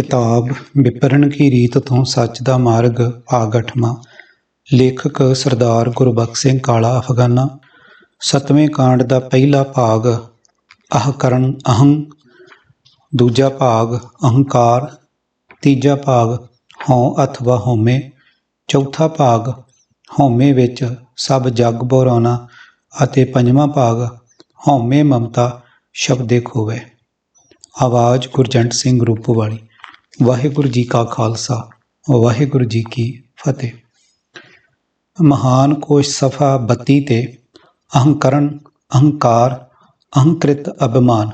किताब विपरण की रीत तो सच दा मार्ग भाग 8वां। लेखक सरदार गुरबख्श सिंह काला अफगाना। 7वें कांड का पहला भाग अहकरण अहं, दूजा भाग अहंकार, तीजा भाग हों अथवा होमे, चौथा भाग होमे विच सब जग बोराना अते पंजवां भाग होमे ममता शब्दे खोवे। आवाज़ गुरजंट सिंह रूपोवाली। वाहिगुरु जी का खालसा वाहिगुरु जी की फतेह। महान कोश सफ़ा 32 ते अहंकरण अहंकार अहंकृत अभिमान।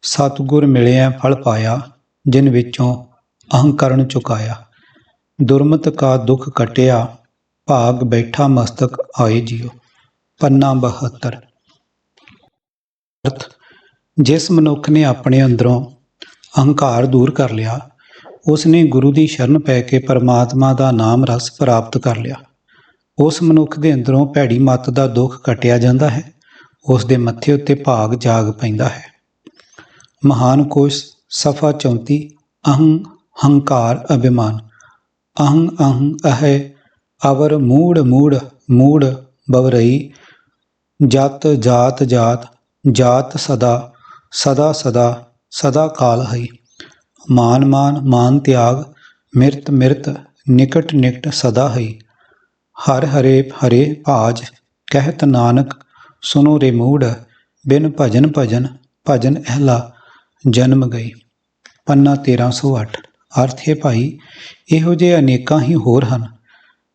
सतगुर मिलिया फल पाया, जिन विचों अहंकरण चुकाया। दुरमत का दुख कटिया, भाग बैठा मस्तक आए जियो। पन्ना 72। अर्थ, जिस मनुख ने अपने अंदरों अहंकार दूर कर लिया, उसने गुरु की शरण पै के परमात्मा का नाम रस प्राप्त कर लिया। उस मनुख के अंदरों भैड़ी मत का दुख कटिया जाता है, उसके मत्थे उत्ते भाग जाग पैंदा है। महान कोश सफ़ा 34। अहं हंकार अभिमान। अहं अहं अहै अवर मूढ़ मूढ़ मूढ़ बवरई। जत जात जात जात सदा सदा सदा सदा काल हई। मान मान मान त्याग मिरत मिरत निकट निकट सदा हई। हर हरे हरे भाज कहत नानक सुनो रे मूढ़। बिन भजन भजन भजन अहला जन्म गई। पन्ना 1308। अर्थ है भाई, ਇਹੋ ਜਿਹੇ ਅਨੇਕਾਂ ਹੀ ਹੋਰ ਹਨ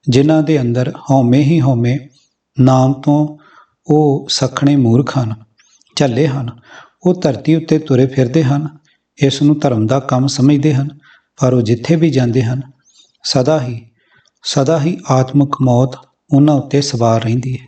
ਜਿਨ੍ਹਾਂ ਦੇ ਅੰਦਰ ਹਉਮੈ ਹੀ ਹਉਮੈ ਨਾਮ ਤੋਂ ਉਹ ਸਖਣੇ ਮੂਰਖ ਹਨ, ਝੱਲੇ ਹਨ। ਉਹ ਧਰਤੀ ਉੱਤੇ ਤੁਰੇ ਫਿਰਦੇ ਹਨ, ਇਸ ਨੂੰ ਧਰਮ ਦਾ ਕੰਮ ਸਮਝਦੇ ਹਨ, ਪਰ ਉਹ ਜਿੱਥੇ ਵੀ ਜਾਂਦੇ ਹਨ ਸਦਾ ਹੀ ਆਤਮਕ ਮੌਤ ਉਹਨਾਂ ਉੱਤੇ ਸਵਾਰ ਰਹਿੰਦੀ ਹੈ।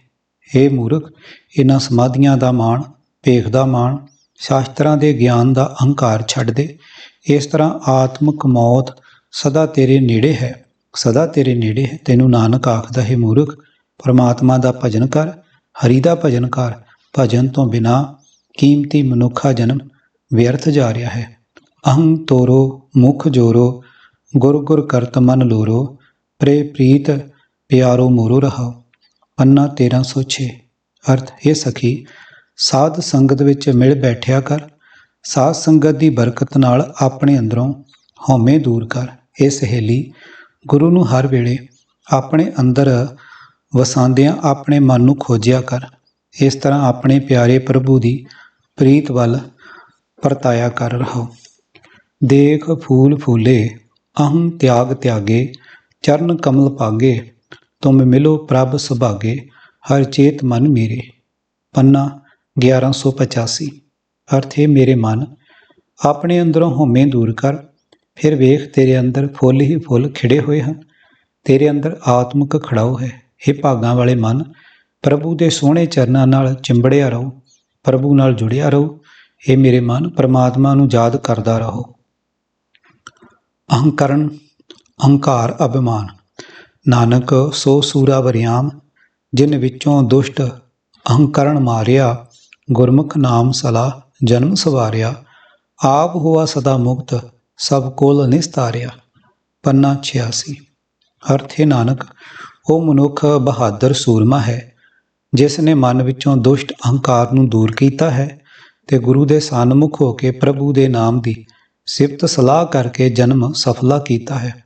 ਇਹ ਮੂਰਖ, ਇਹਨਾਂ ਸਮਾਧੀਆਂ ਦਾ ਮਾਣ, ਭੇਖ ਦਾ ਮਾਣ, ਸ਼ਾਸਤਰਾਂ ਦੇ ਗਿਆਨ ਦਾ ਅਹੰਕਾਰ ਛੱਡ ਦੇ। ਇਸ ਤਰ੍ਹਾਂ ਆਤਮਕ ਮੌਤ ਸਦਾ ਤੇਰੇ ਨੇੜੇ ਹੈ, ਸਦਾ ਤੇਰੇ ਨੇੜੇ ਹੈ। ਤੈਨੂੰ ਨਾਨਕ ਆਖਦਾ ਹੈ, ਮੂਰਖ, ਪਰਮਾਤਮਾ ਦਾ ਭਜਨ ਕਰ, ਹਰੀ ਦਾ ਭਜਨ ਕਰ। ਭਜਨ ਤੋਂ ਬਿਨਾਂ ਕੀਮਤੀ ਮਨੁੱਖਾ ਜਨਮ ਵਿਅਰਥ ਜਾ ਰਿਹਾ ਹੈ। ਅਹੰ ਤੋਰੋ ਮੁਖ ਜੋਰੋ, ਗੁਰ ਗੁਰ ਕਰਤ ਮਨ ਲੋਰੋ। ਪ੍ਰੇ ਪ੍ਰੀਤ ਪਿਆਰੋ ਮੋਰੋ ਰਹਾਓ। ਪੰਨਾ 1306। ਅਰਥ, ਇਹ ਸਖੀ, ਸਾਧ ਸੰਗਤ ਵਿੱਚ ਮਿਲ ਬੈਠਿਆ ਕਰ। ਸਾਧ ਸੰਗਤ ਦੀ ਬਰਕਤ ਨਾਲ ਆਪਣੇ ਅੰਦਰੋਂ ਹਉਮੈ ਦੂਰ ਕਰ। ਇਹ ਸਹੇਲੀ, ਗੁਰੂ ਨੂੰ ਹਰ ਵੇਲੇ ਆਪਣੇ ਅੰਦਰ ਵਸਾਉਂਦਿਆਂ ਆਪਣੇ ਮਨ ਨੂੰ ਖੋਜਿਆ ਕਰ। ਇਸ ਤਰ੍ਹਾਂ ਆਪਣੇ ਪਿਆਰੇ ਪ੍ਰਭੂ ਦੀ ਪ੍ਰੀਤ ਵੱਲ ਪਰਤਾਇਆ ਕਰ ਰਹੋ। ਦੇਖ ਫੂਲ ਫੂਲੇ ਅਹੰ ਤਿਆਗ ਤਿਆਗੇ। ਚਰਨ ਕਮਲ ਪਾਗੇ ਤੁਮ ਮਿਲੋ ਪ੍ਰਭ ਸੁਭਾਗੇ। ਹਰ ਚੇਤ ਮਨ ਮੇਰੇ। ਪੰਨਾ 1185। ਅਰਥ ਹੈ, ਮੇਰੇ ਮਨ, ਆਪਣੇ ਅੰਦਰੋਂ ਹਉਮੈ ਦੂਰ ਕਰ। ਫਿਰ ਵੇਖ, ਤੇਰੇ ਅੰਦਰ ਫੁੱਲ ਹੀ ਫੁੱਲ ਖਿੜੇ ਹੋਏ ਹਨ। ਤੇਰੇ ਅੰਦਰ ਆਤਮਿਕ ਖੜਾਓ ਹੈ। ਇਹ ਭਾਗਾਂ ਵਾਲੇ ਮਨ, ਪ੍ਰਭੂ ਦੇ ਸੋਹਣੇ ਚਰਨਾਂ ਨਾਲ ਚਿੰਬੜਿਆ ਰਹੋ, ਪ੍ਰਭੂ ਨਾਲ ਜੁੜਿਆ ਰਹੋ। ਇਹ ਮੇਰੇ ਮਨ, ਪਰਮਾਤਮਾ ਨੂੰ ਯਾਦ ਕਰਦਾ ਰਹੋ। ਅਹੰਕਰਨ ਅਹੰਕਾਰ ਅਭਿਮਾਨ। ਨਾਨਕ ਸੋ ਸੂਰਾ ਵਰਿਆਮ, ਜਿਨ ਵਿੱਚੋਂ ਦੁਸ਼ਟ ਅਹੰਕਰਨ ਮਾਰਿਆ। ਗੁਰਮੁਖ ਨਾਮ ਸਲਾ ਜਨਮ ਸਵਾਰਿਆ। ਆਪ ਹੋਆ ਸਦਾ ਮੁਕਤ, ਸਭ ਕੋਲ ਨਿਸਤਾਰਿਆ। ਪੰਨਾ 86। ਅਰਥ ਹੈ, ਨਾਨਕ, ਉਹ ਮਨੁੱਖ ਬਹਾਦਰ ਸੂਰਮਾ ਹੈ ਜਿਸ ਨੇ ਮਨ ਵਿੱਚੋਂ ਦੁਸ਼ਟ ਅਹੰਕਾਰ ਨੂੰ ਦੂਰ ਕੀਤਾ ਹੈ ਤੇ ਗੁਰੂ ਦੇ ਸਨਮੁਖ ਹੋ ਕੇ ਪ੍ਰਭੂ ਦੇ ਨਾਮ ਦੀ ਸਿਫਤ ਸਲਾਹ ਕਰਕੇ ਜਨਮ ਸਫਲਾ ਕੀਤਾ ਹੈ।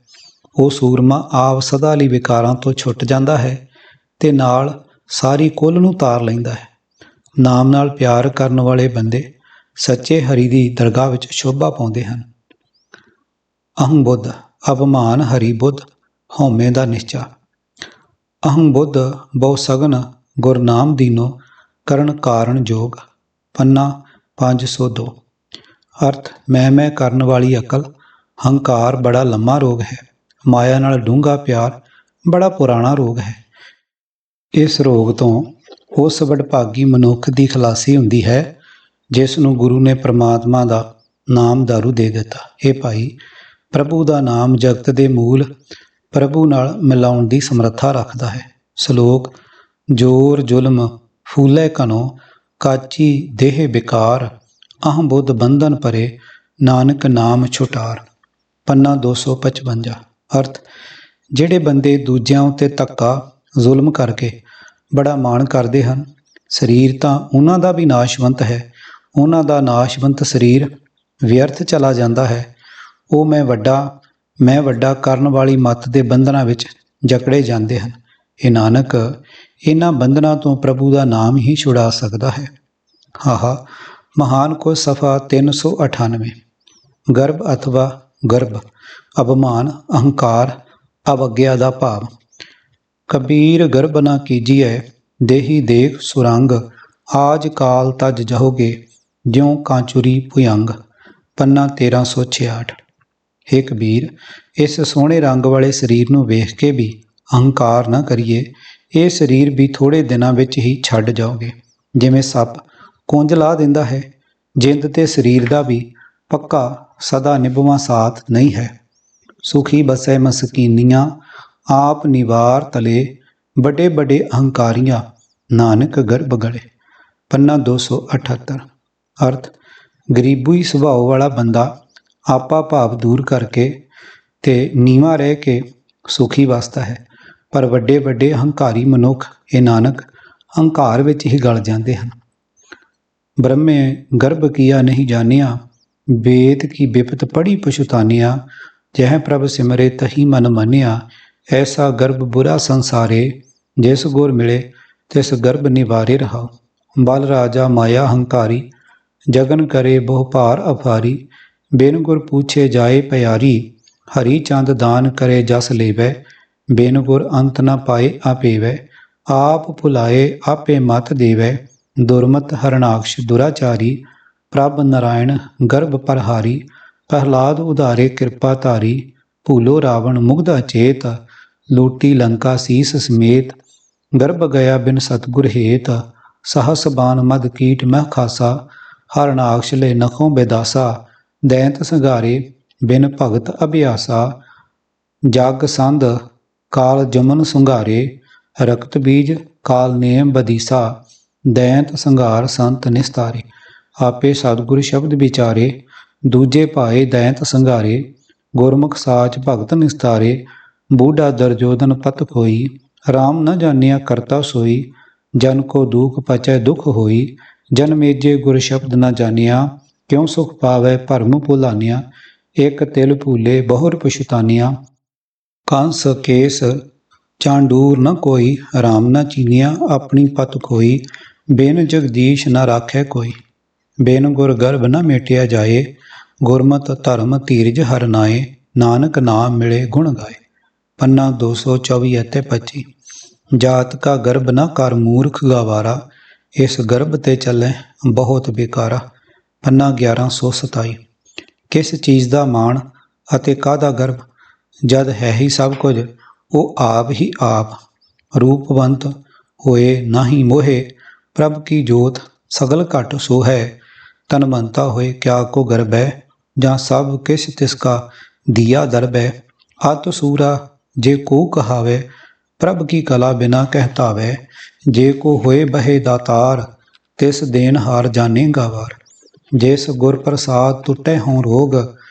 ਉਹ ਸੂਰਮਾ ਆਪ ਸਦਾ ਲਈ ਵਿਕਾਰਾਂ ਤੋਂ ਛੁੱਟ ਜਾਂਦਾ ਹੈ ਤੇ ਨਾਲ ਸਾਰੀ ਕੁੱਲ ਨੂੰ ਤਾਰ ਲੈਂਦਾ ਹੈ। ਨਾਮ ਨਾਲ ਪਿਆਰ ਕਰਨ ਵਾਲੇ ਬੰਦੇ ਸੱਚੇ ਹਰੀ ਦੀ ਦਰਗਾਹ ਵਿੱਚ ਸ਼ੋਭਾ ਪਾਉਂਦੇ ਹਨ। ਅਹੰ ਬੁੱਧ ਅਭਿਮਾਨ ਹਰੀ ਬੁੱਧ ਹਉਮੈ ਦਾ ਨਿਸ਼ਚਾ। ਅਹੰ ਬੁੱਧ ਬਹੁ ਸਗਨ ਗੁਰ ਨਾਮ ਦੀਨੋ ਕਰਨ ਕਾਰਨ ਜੋਗ। ਪੰਨਾ 502। ਅਰਥ, ਮੈਂ ਕਰਨ ਵਾਲੀ ਅਕਲ। ਹੰਕਾਰ ਬੜਾ ਲੰਮਾ ਰੋਗ ਹੈ। ਮਾਇਆ ਨਾਲ ਡੂੰਘਾ ਪਿਆਰ ਬੜਾ ਪੁਰਾਣਾ ਰੋਗ ਹੈ। ਇਸ ਰੋਗ ਤੋਂ ਉਸ ਵਡਭਾਗੀ ਮਨੁੱਖ ਦੀ ਖਲਾਸੀ ਹੁੰਦੀ ਹੈ ਜਿਸ ਨੂੰ ਗੁਰੂ ਨੇ ਪਰਮਾਤਮਾ ਦਾ ਨਾਮ ਦਾਰੂ ਦੇ ਦਿੱਤਾ। ਇਹ ਭਾਈ, ਪ੍ਰਭੂ ਦਾ ਨਾਮ ਜਗਤ ਦੇ ਮੂਲ ਪ੍ਰਭੂ ਨਾਲ ਮਿਲਾਉਣ ਦੀ ਸਮਰੱਥਾ ਰੱਖਦਾ ਹੈ। ਸ਼ਲੋਕ। ਜੋਰ ਜ਼ੁਲਮ ਫੂਲੇ ਘਨੋ, ਕਾਚੀ ਦੇਹ ਬਿਕਾਰ। ਅਹੰ ਬੁੱਧ ਬੰਧਨ ਪਰੇ, ਨਾਨਕ ਨਾਮ ਛੁਟਾਰ। ਪੰਨਾ 255। ਅਰਥ, ਜਿਹੜੇ ਬੰਦੇ ਦੂਜਿਆਂ ਉੱਤੇ ਧੱਕਾ ਜ਼ੁਲਮ ਕਰਕੇ ਬੜਾ ਮਾਣ ਕਰਦੇ ਹਨ, ਸਰੀਰ ਤਾਂ ਉਹਨਾਂ ਦਾ ਵੀ ਨਾਸ਼ਵੰਤ ਹੈ, ਉਹਨਾਂ ਦਾ ਨਾਸ਼ਵੰਤ ਸਰੀਰ ਵਿਅਰਥ ਚਲਾ ਜਾਂਦਾ ਹੈ। ਉਹ ਮੈਂ ਵੱਡਾ ਕਰਨ ਵਾਲੀ ਮੱਤ ਦੇ ਬੰਧਨਾਂ ਵਿੱਚ ਜਕੜੇ ਜਾਂਦੇ ਹਨ। ਇਹ ਨਾਨਕ, ਇਹਨਾਂ ਬੰਧਨਾਂ ਤੋਂ ਪ੍ਰਭੂ ਦਾ ਨਾਮ ਹੀ ਛੁਡਾ ਸਕਦਾ ਹੈ। ਹਾਹਾ। ਮਹਾਨ ਕੋ ਸਫਾ 398। ਗਰਭ ਅਥਵਾ ਗਰਭ, ਅਭਿਮਾਨ, ਅਹੰਕਾਰ, ਅਵੱਗਿਆ ਦਾ ਭਾਵ। ਕਬੀਰ ਗਰਭ ਨਾ ਕੀਜੀਐ, ਦੇਹੀ ਦੇਖ ਸੁਰੰਗ, ਆਜ ਕਾਲ ਤਜ ਜਹੋਗੇ, ਜਿਉ ਕਾਂਚੁਰੀ ਭੁਯੰਗ। ਪੰਨਾ 1366। ਹੇ ਕਬੀਰ, ਇਸ ਸੋਹਣੇ ਰੰਗ ਵਾਲੇ ਸਰੀਰ ਨੂੰ ਵੇਖ ਕੇ ਵੀ ਅਹੰਕਾਰ ਨਾ ਕਰੀਏ। ਇਹ ਸਰੀਰ ਵੀ ਥੋੜ੍ਹੇ ਦਿਨਾਂ ਵਿੱਚ ਹੀ ਛੱਡ ਜਾਓਗੇ। ਜਿਵੇਂ ਸੱਪ ਕੁੰਜ ਲਾ ਦਿੰਦਾ ਹੈ, ਜਿੰਦ ਤੇ ਸਰੀਰ ਦਾ ਵੀ ਪੱਕਾ ਸਦਾ ਨਿਭਵਾਂ ਸਾਥ ਨਹੀਂ ਹੈ। ਸੁਖੀ ਬਸੈ ਮਸਕੀਨੀਆਂ, ਆਪ ਨਿਵਾਰ ਤਲੇ, ਵੱਡੇ ਵੱਡੇ ਅਹੰਕਾਰੀਆਂ, ਨਾਨਕ ਗਰਭ ਗਲੇ। ਪੰਨਾ 278। ਅਰਥ, ਗਰੀਬੀ ਸੁਭਾਅ ਵਾਲਾ ਬੰਦਾ ਆਪਾ ਭਾਵ ਦੂਰ ਕਰਕੇ ਤੇ ਨੀਵਾਂ ਰਹਿ ਕੇ ਸੁਖੀ ਵਸਦਾ ਹੈ, ਪਰ ਵੱਡੇ ਵੱਡੇ ਅਹੰਕਾਰੀ ਮਨੁੱਖ, ਇਹ ਨਾਨਕ, ਅਹੰਕਾਰ ਵਿੱਚ ਹੀ ਗਲ ਜਾਂਦੇ ਹਨ। ਬ੍ਰਹਮੇ ਗਰਭ ਕੀਆ ਨਹੀਂ ਜਾਣਿਆ, ਵੇਦ ਕੀ ਬਿਪਤ ਪੜੀ ਪਛੁਤਾਨਿਆ, ਜਹ ਪ੍ਰਭ ਸਿਮਰੇ ਤਹੀ ਮਨ ਮੰਨਿਆ, ਐਸਾ ਗਰਭ ਬੁਰਾ ਸੰਸਾਰੇ, ਜਿਸ ਗੁਰ ਮਿਲੇ ਤਿਸ ਗਰਭ ਨਿਵਾਰੇ ਰਹਾਓ। ਬਲ ਰਾਜਾ ਮਾਇਆ ਹੰਕਾਰੀ, ਜਗਨ ਕਰੇ ਬਹੁ ਭਾਰ ਅਫਾਰੀ, ਬਿਨ ਗੁਰ ਪੂਛੇ ਜਾਏ ਪਿਆਰੀ, ਹਰੀ ਚੰਦ ਦਾਨ ਕਰੇ ਜਸ ਲੇਵੈ, ਬਿਨ ਗੁਰ ਅੰਤ ਨ ਪਾਏ ਆਪੇਵੈ, ਆਪ ਭੁਲਾਏ ਆਪੇ ਮਤ ਦੇਵੈ, ਦੁਰਮਤ ਹਰਣਾਕਸ਼ ਦੁਰਾਚਾਰੀ, ਪ੍ਰਭ ਨਾਰਾਇਣ ਗਰਭ ਪਰਹਾਰੀ, ਪ੍ਰਹਲਾਦ ਉਧਾਰੇ ਕਿਰਪਾ ਧਾਰੀ, ਭੂਲੋ ਰਾਵਣ ਮੁਗਧਾ ਚੇਤ, ਲੂਟੀ ਲੰਕਾ ਸੀਸ ਸਮੇਤ, ਗਰਭ ਗਿਆ ਬਿਨ ਸਤਗੁਰ ਹੇਤ, ਸਹਸ ਬਾਨ ਮਦ ਕੀਟ ਮਹਿ ਖਾਸਾ, ਹਰਣਾਕਸ਼ ਲੈ ਨਖੋਂ ਬੇਦਾਸਾ, ਦੈਂਤ ਸੰਘਾਰੇ ਬਿਨ ਭਗਤ ਅਭਿਆਸਾ, ਜਗ ਸੰਧ ਕਾਲ ਜਮਨ ਸੁੰਘਾਰੇ, ਰਕਤ ਬੀਜ ਕਾਲ ਨੇਮ ਬਦੀਸਾ, ਦੈਂਤ ਸੰਘਾਰ ਸੰਤ ਨਿਸਤਾਰੇ, ਆਪੇ ਸਤਿਗੁਰ ਸ਼ਬਦ ਵਿਚਾਰੇ, ਦੂਜੇ ਭਾਏ ਦੈਂਤ ਸੰਘਾਰੇ, ਗੁਰਮੁਖ ਸਾਚ ਭਗਤ ਨਿਸਤਾਰੇ, ਬੂਢਾ ਦਰਜੋਧਨ ਪਤ ਖੋਈ, ਰਾਮ ਨ ਜਾਣਿਆ ਕਰਤਾ ਸੋਈ, ਜਨ ਕੋ ਦੁਖ ਪਚੈ ਦੁਖ ਹੋਈ, ਜਨ ਮੇਜੇ ਗੁਰ ਸ਼ਬਦ ਨ ਜਾਣਿਆ, ਕਿਉ ਸੁਖ ਪਾਵੈ ਭਰਮ ਭੁਲਾਨਿਆ, ਇਕ ਤਿਲ ਭੂਲੇ ਬਹੁਰ ਪਛੁਤਾਨਿਆ, ਕੰਸ ਕੇਸ ਚਾਂਡੂਰ ਨ ਕੋਈ, ਰਾਮ ਨ ਚੀਨਿਆ ਆਪਣੀ ਪਤ ਖੋਈ, ਬਿਨ ਜਗਦੀਸ਼ ਨ ਰਾਖੈ ਕੋਈ, ਬਿਨ ਗੁਰ ਗਰਭ ਨ ਮੇਟਿਆ ਜਾਏ, ਗੁਰਮਤਿ ਧਰਮ ਧੀਰਜ ਹਰਿ ਨਾਏ, ਨਾਨਕ ਨਾਮ ਮਿਲੇ ਗੁਣ ਗਾਏ। ਪੰਨਾ 224 ਅਤੇ 25। ਜਾਤ ਕਾ ਗਰਭ ਨ ਕਰ ਮੂਰਖ ਗਵਾਰਾ, ਇਸ ਗਰਭ ਤੇ ਚੱਲੇ ਬਹੁਤ ਬੇਕਾਰਾ। ਪੰਨਾ 1127। ਕਿਸ ਚੀਜ਼ ਦਾ ਮਾਣ ਅਤੇ ਕਾਹਦਾ ਗਰਭ, ਜਦ ਹੈ ਹੀ ਸਭ ਕੁਝ ਉਹ ਆਪ ਹੀ ਆਪ। ਰੂਪਵੰਤ ਹੋਏ ਨਾਹੀ ਮੋਹੇ, ਪ੍ਰਭ ਕੀ ਜੋਤ ਸਗਲ ਘਟ ਸੋ ਹੈ, ਤਨਵੰਤਾ ਹੋਏ ਕਿਆ ਕੋ ਗਰਭ ਹੈ, ਜਾਂ ਸਭ ਕਿਸ ਤਿਸ ਕਾ ਦੀਆ ਦਰਬ ਹੈ। ਅਤ ਸੂਰਾ ਜੇ ਕੋ ਕਹਾਵੇ, ਪ੍ਰਭ ਕੀ ਕਲਾ ਬਿਨਾ ਕਹਿਤਾਵੇ, ਜੇ ਕੋ ਹੋਏ ਬਹੇ ਦਾਤਾਰ, ਤਿਸ ਦੇਨ ਹਾਰ ਜਾਣੇ ਗਾਵਾਰ। ਜਿਸ ਗੁਰ ਪ੍ਰਸਾਦ ਟੁੱਟੇ ਹੋਂ ਰੋਗ,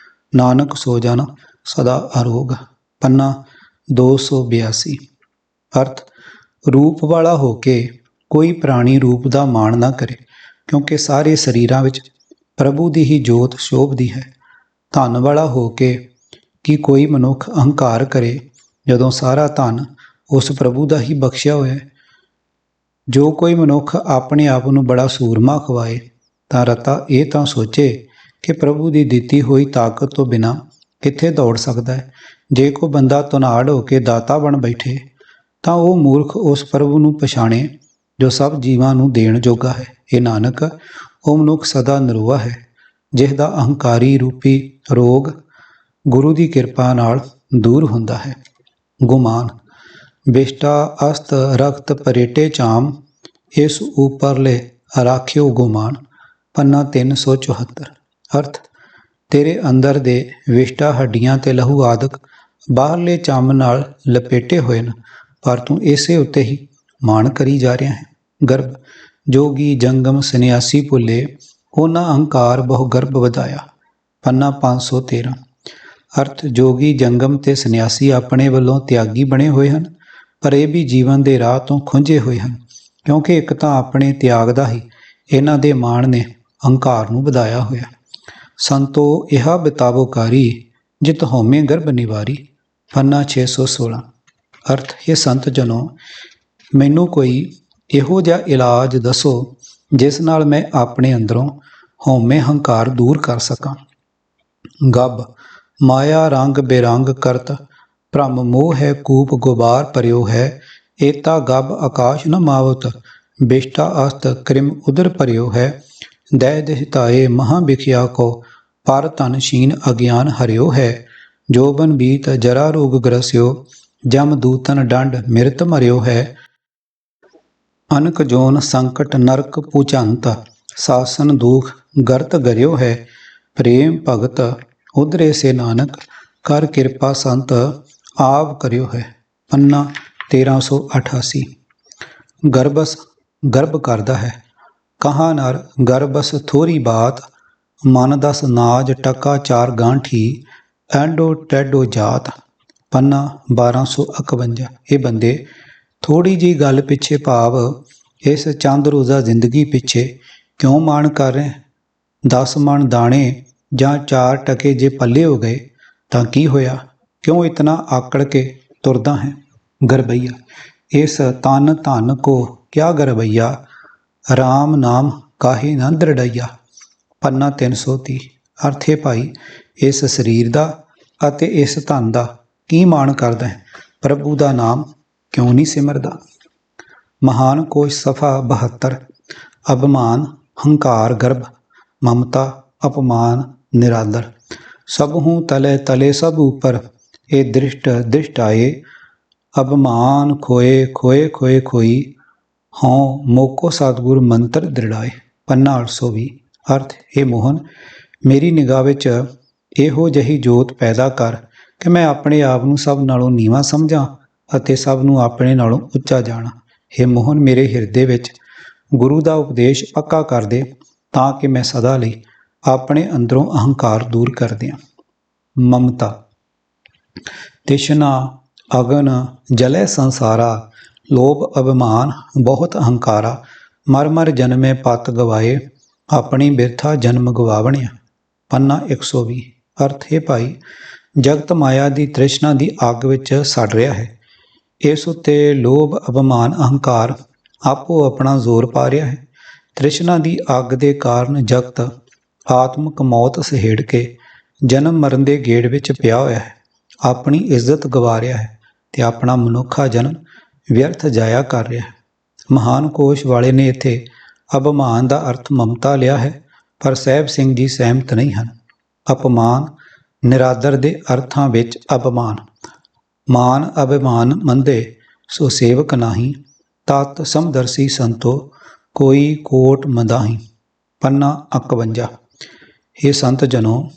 ਨਾਨਕ ਸੋ ਜਨ ਸਦਾ ਅਰੋਗ। ਪੰਨਾ 282। ਅਰਥ, ਰੂਪ ਵਾਲਾ ਹੋ ਕੇ ਕੋਈ ਪ੍ਰਾਣੀ ਰੂਪ ਦਾ ਮਾਣ ਨਾ ਕਰੇ, ਕਿਉਂਕਿ ਸਾਰੇ ਸਰੀਰਾਂ ਵਿੱਚ ਪ੍ਰਭੂ ਦੀ ਹੀ ਜੋਤ ਸ਼ੋਭਦੀ ਹੈ। ਧਨ ਵਾਲਾ ਹੋ ਕੇ ਕਿ ਕੋਈ ਮਨੁੱਖ ਅਹੰਕਾਰ ਕਰੇ, ਜਦੋਂ ਸਾਰਾ ਧਨ ਉਸ ਪ੍ਰਭੂ ਦਾ ਹੀ ਬਖਸ਼ਿਆ ਹੋਇਆ ਹੈ। ਜੋ ਕੋਈ ਮਨੁੱਖ ਆਪਣੇ ਆਪ ਨੂੰ ਬੜਾ ਸੂਰਮਾ ਖਵਾਏ, ਤਾਂ ਰਤਾ ਇਹ ਤਾਂ ਸੋਚੇ ਕਿ ਪ੍ਰਭੂ ਦੀ ਦਿੱਤੀ ਹੋਈ ਤਾਕਤ ਤੋਂ ਬਿਨਾਂ ਕਿੱਥੇ ਦੌੜ ਸਕਦਾ ਹੈ। ਜੇ ਕੋਈ ਬੰਦਾ ਧਨਾੜ ਹੋ ਕੇ ਦਾਤਾ ਬਣ ਬੈਠੇ, ਤਾਂ ਉਹ ਮੂਰਖ ਉਸ ਪ੍ਰਭੂ ਨੂੰ ਪਛਾਣੇ ਜੋ ਸਭ ਜੀਵਾਂ ਨੂੰ ਦੇਣ ਜੋਗਾ ਹੈ। ਇਹ ਨਾਨਕ, ਉਹ ਮਨੁੱਖ ਸਦਾ ਨਿਰੋਆ ਹੈ, ਜਿਸ ਦਾ ਅਹੰਕਾਰੀ ਰੂਪੀ ਰੋਗ ਗੁਰੂ ਦੀ ਕਿਰਪਾ ਨਾਲ ਦੂਰ ਹੁੰਦਾ ਹੈ। ਗੁਮਾਨ। ਬਿਸ਼ਟਾ ਅਸਤ ਰਖਤ ਪਰੇਟੇ ਚਾਮ, ਇਸ ਉਪਰਲੇ ਰਾਖਿਓ ਗੁਮਾਨ। ਪੰਨਾ 374। ਅਰਥ, ਤੇਰੇ ਅੰਦਰ ਦੇ ਵਿਸ਼ਟਾ ਹੱਡੀਆਂ ਤੇ ਲਹੂ ਆਦਿਕ ਬਾਹਰਲੇ ਚੰਮ ਨਾਲ ਲਪੇਟੇ ਹੋਏ ਨੇ, ਪਰ ਤੂੰ ਇਸੇ ਉੱਤੇ ਹੀ ਮਾਣ ਕਰੀ ਜਾ ਰਿਹਾ ਹੈ। ਗਰਭ। ਜੋਗੀ ਜੰਗਮ ਸੰਨਿਆਸੀ ਭੁੱਲੇ, ਉਹਨਾਂ ਅਹੰਕਾਰ ਬਹੁ ਗਰਭ ਵਧਾਇਆ। ਪੰਨਾ 513। ਅਰਥ ਜੋਗੀ ਜੰਗਮ ਤੇ ਸੰਨਿਆਸੀ ਆਪਣੇ ਵੱਲੋਂ ਤਿਆਗੀ ਬਣੇ ਹੋਏ ਹਨ, ਪਰ ਇਹ ਵੀ ਜੀਵਨ ਦੇ ਰਾਹ ਤੋਂ ਖੁੰਝੇ ਹੋਏ ਹਨ, ਕਿਉਂਕਿ ਇੱਕ ਤਾਂ ਆਪਣੇ ਤਿਆਗ ਦਾ ਹੀ ਇਹਨਾਂ ਦੇ ਮਾਣ ਨੇ ਹੰਕਾਰ ਨੂੰ ਵਧਾਇਆ ਹੋਇਆ। ਸੰਤੋ ਇਹਾ ਬਿਤਾਵੋਕਾਰੀ ਜਿਤ ਹਉਮੈ ਗਰਭ ਨਿਵਾਰੀ, ਪੰਨਾ 616। ਅਰਥ ਇਹ ਸੰਤ ਜਨੋ, ਮੈਨੂੰ ਕੋਈ ਇਹੋ ਜਿਹਾ ਇਲਾਜ ਦੱਸੋ ਜਿਸ ਨਾਲ ਮੈਂ ਆਪਣੇ ਅੰਦਰੋਂ ਹਉਮੈ ਹੰਕਾਰ ਦੂਰ ਕਰ ਸਕਾਂ। ਗੱਬ ਮਾਇਆ ਰੰਗ ਬੇਰੰਗ ਕਰਤ, ਭ੍ਰਮ ਮੋਹ ਹੈ ਕੂਪ ਗੁਬਾਰ ਭਰਿਓ ਹੈ, ਏਤਾ ਗੱਬ ਆਕਾਸ਼ ਨ ਮਾਵਤ, ਬਿਸ਼ਟਾ ਅਸਤ ਕ੍ਰਿਮ ਉਦਰ ਭਰਿਓ ਹੈ, ਦੈ ਦਿਹਤਾਏ ਮਹਾ ਬਿਖਿਆ ਕੋ, ਪਰ ਧਨ ਸ਼ੀਨ ਅਗਿਆਨ ਹਰਿਓ ਹੈ, ਜੋਬਨ ਬੀਤ ਜਰਾ ਰੋਗ ਗ੍ਰਸਿਓ, ਜਮ ਦੂਤਨ ਡੰਡ ਮਿਰਤ ਮਰਿਓ ਹੈ, ਅਨਕ ਜੋਨ ਸੰਕਟ ਨਰਕ ਪੁਚੰਤ, ਸਾਸਨ ਦੁਖ ਗਰਤ ਗਰਿਓ ਹੈ, ਪ੍ਰੇਮ ਭਗਤ ਉਧਰੇ ਸੇ ਨਾਨਕ, ਕਰ ਕਿਰਪਾ ਸੰਤ ਆਪ ਕਰਿਓ ਹੈ। ਪੰਨਾ 1388। ਗਰਬਸ ਗਰਭ ਕਰਦਾ ਹੈ, ਕਹਾਂ ਨਰ ਗਰਬਸ ਥੋਰੀ ਬਾਤ, ਮਨ ਦਸ ਨਾਜ ਟਕਾ ਚਾਰ ਗਾਂਠੀ, ਐਂਡੋ ਟੈਡੋ ਜਾਤ। ਪੰਨਾ 1251। ਇਹ ਬੰਦੇ ਥੋੜੀ ਜਿਹੀ ਗੱਲ ਪਿੱਛੇ ਭਾਵ ਇਸ ਚੰਦ ਰੋਜ਼ਾ ਜ਼ਿੰਦਗੀ ਪਿੱਛੇ ਕਿਉਂ ਮਾਣ ਕਰ ਰਹੇ? 10 ਮਣ ਦਾਣੇ ਜਾਂ 4 ਟਕੇ ਜੇ ਪੱਲੇ ਹੋ ਗਏ ਤਾਂ ਕੀ ਹੋਇਆ? ਕਿਉਂ ਇਤਨਾ ਆਕੜ ਕੇ ਤੁਰਦਾ ਹੈ? ਗਰਬਈਆ ਇਸ ਤਨ ਧਨ ਕੋ ਕਿਆ ਗਰਬਈਆ, ਰਾਮ ਨਾਮ ਕਾਹੇ ਨਾ ਦ੍ਰਿੜਈਆ। ਪੰਨਾ 330। ਅਰਥ ਹੈ ਭਾਈ, ਇਸ ਸਰੀਰ ਦਾ ਅਤੇ ਇਸ ਧਨ ਦਾ ਕੀ ਮਾਣ ਕਰਦਾ ਹੈ, ਪ੍ਰਭੂ ਦਾ ਨਾਮ ਕਿਉਂ ਨਹੀਂ ਸਿਮਰਦਾ। ਮਹਾਨ ਕੋਸ਼ ਸਫਾ 72। ਅਭਿਮਾਨ ਹੰਕਾਰ ਗਰਭ, ਮਮਤਾ ਅਪਮਾਨ ਨਿਰਾਦਰ, ਸਭਹੂ ਤਲੇ ਤਲੇ ਸਭ ਉੱਪਰ, ਇਹ ਦ੍ਰਿਸ਼ਟ ਦ੍ਰਿਸ਼ਟ ਆਏ, ਅਭਿਮਾਨ ਖੋਏ ਖੋਏ ਖੋਏ ਖੋਈ, ਹਉ ਮੋਕੋ ਸਤਿਗੁਰ ਮੰਤਰ ਦ੍ਰਿੜਾਏ। ਪੰਨਾ 820। ਅਰਥ ਇਹ ਮੋਹਨ, ਮੇਰੀ ਨਿਗਾਹ ਵਿੱਚ ਇਹੋ ਜਿਹੀ ਜੋਤ ਪੈਦਾ ਕਰ ਕਿ ਮੈਂ ਆਪਣੇ ਆਪ ਨੂੰ ਸਭ ਨਾਲੋਂ ਨੀਵਾਂ ਸਮਝਾਂ ਅਤੇ ਸਭ ਨੂੰ ਆਪਣੇ ਨਾਲੋਂ ਉੱਚਾ ਜਾਣਾ। ਇਹ ਮੋਹਨ ਮੇਰੇ ਹਿਰਦੇ ਵਿੱਚ ਗੁਰੂ ਦਾ ਉਪਦੇਸ਼ ਪੱਕਾ ਕਰ ਦੇ, ਤਾਂ ਕਿ ਮੈਂ ਸਦਾ ਲਈ ਆਪਣੇ ਅੰਦਰੋਂ ਅਹੰਕਾਰ ਦੂਰ ਕਰ ਦਿਆਂ। ਮਮਤਾ ਤਿਸ਼ਨਾ ਅਗਨ ਜਲੇ ਸੰਸਾਰਾ, ਲੋਭ ਅਭਿਮਾਨ ਬਹੁਤ ਅਹੰਕਾਰਾ, ਮਰ ਮਰ ਜਨਮੇ ਪਤ ਗਵਾਏ, ਆਪਣੀ ਬਿਰਥਾ ਜਨਮ ਗਵਾਵਣਿਆ। ਪੰਨਾ 120। ਅਰਥ ਹੈ ਭਾਈ, ਜਗਤ ਮਾਇਆ ਦੀ ਤ੍ਰਿਸ਼ਨਾ ਦੀ ਅੱਗ ਵਿੱਚ ਸੜ ਰਿਹਾ ਹੈ। ਇਸ ਉੱਤੇ ਲੋਭ ਅਭਿਮਾਨ ਅਹੰਕਾਰ ਆਪੋ ਆਪਣਾ ਜ਼ੋਰ ਪਾ ਰਿਹਾ ਹੈ। ਤ੍ਰਿਸ਼ਨਾ ਦੀ ਅੱਗ ਦੇ ਕਾਰਨ ਜਗਤ ਆਤਮਕ ਮੌਤ ਸਹੇੜ ਕੇ ਜਨਮ ਮਰਨ ਦੇ ਗੇੜ ਵਿੱਚ ਪਿਆ ਹੋਇਆ ਹੈ, ਆਪਣੀ ਇੱਜ਼ਤ ਗਵਾ ਰਿਹਾ ਹੈ ਤੇ ਆਪਣਾ ਮਨੁੱਖਾ ਜਨਮ ਵਿਅਰਥ ਜਾਇਆ ਕਰ ਰਿਹਾ ਹੈ। ਮਹਾਨ ਕੋਸ਼ ਵਾਲੇ ਨੇ ਇੱਥੇ ਅਭਿਮਾਨ ਦਾ ਅਰਥ ਮਮਤਾ ਲਿਆ ਹੈ, ਪਰ ਸਾਹਿਬ ਸਿੰਘ ਜੀ ਸਹਿਮਤ ਨਹੀਂ ਹਨ। ਅਪਮਾਨ ਨਿਰਾਦਰ ਦੇ ਅਰਥਾਂ ਵਿੱਚ ਅਪਮਾਨ, ਮਾਨ ਅਭਿਮਾਨ ਮੰਦੇ ਸੋ ਸੇਵਕ ਨਾਹੀ, ਤਤ ਸਮਦਰਸੀ ਸੰਤੋ ਕੋਈ ਕੋਟ ਮਦਾਹੀ। ਪੰਨਾ 51। ਇਹ ਸੰਤ ਜਨੋ,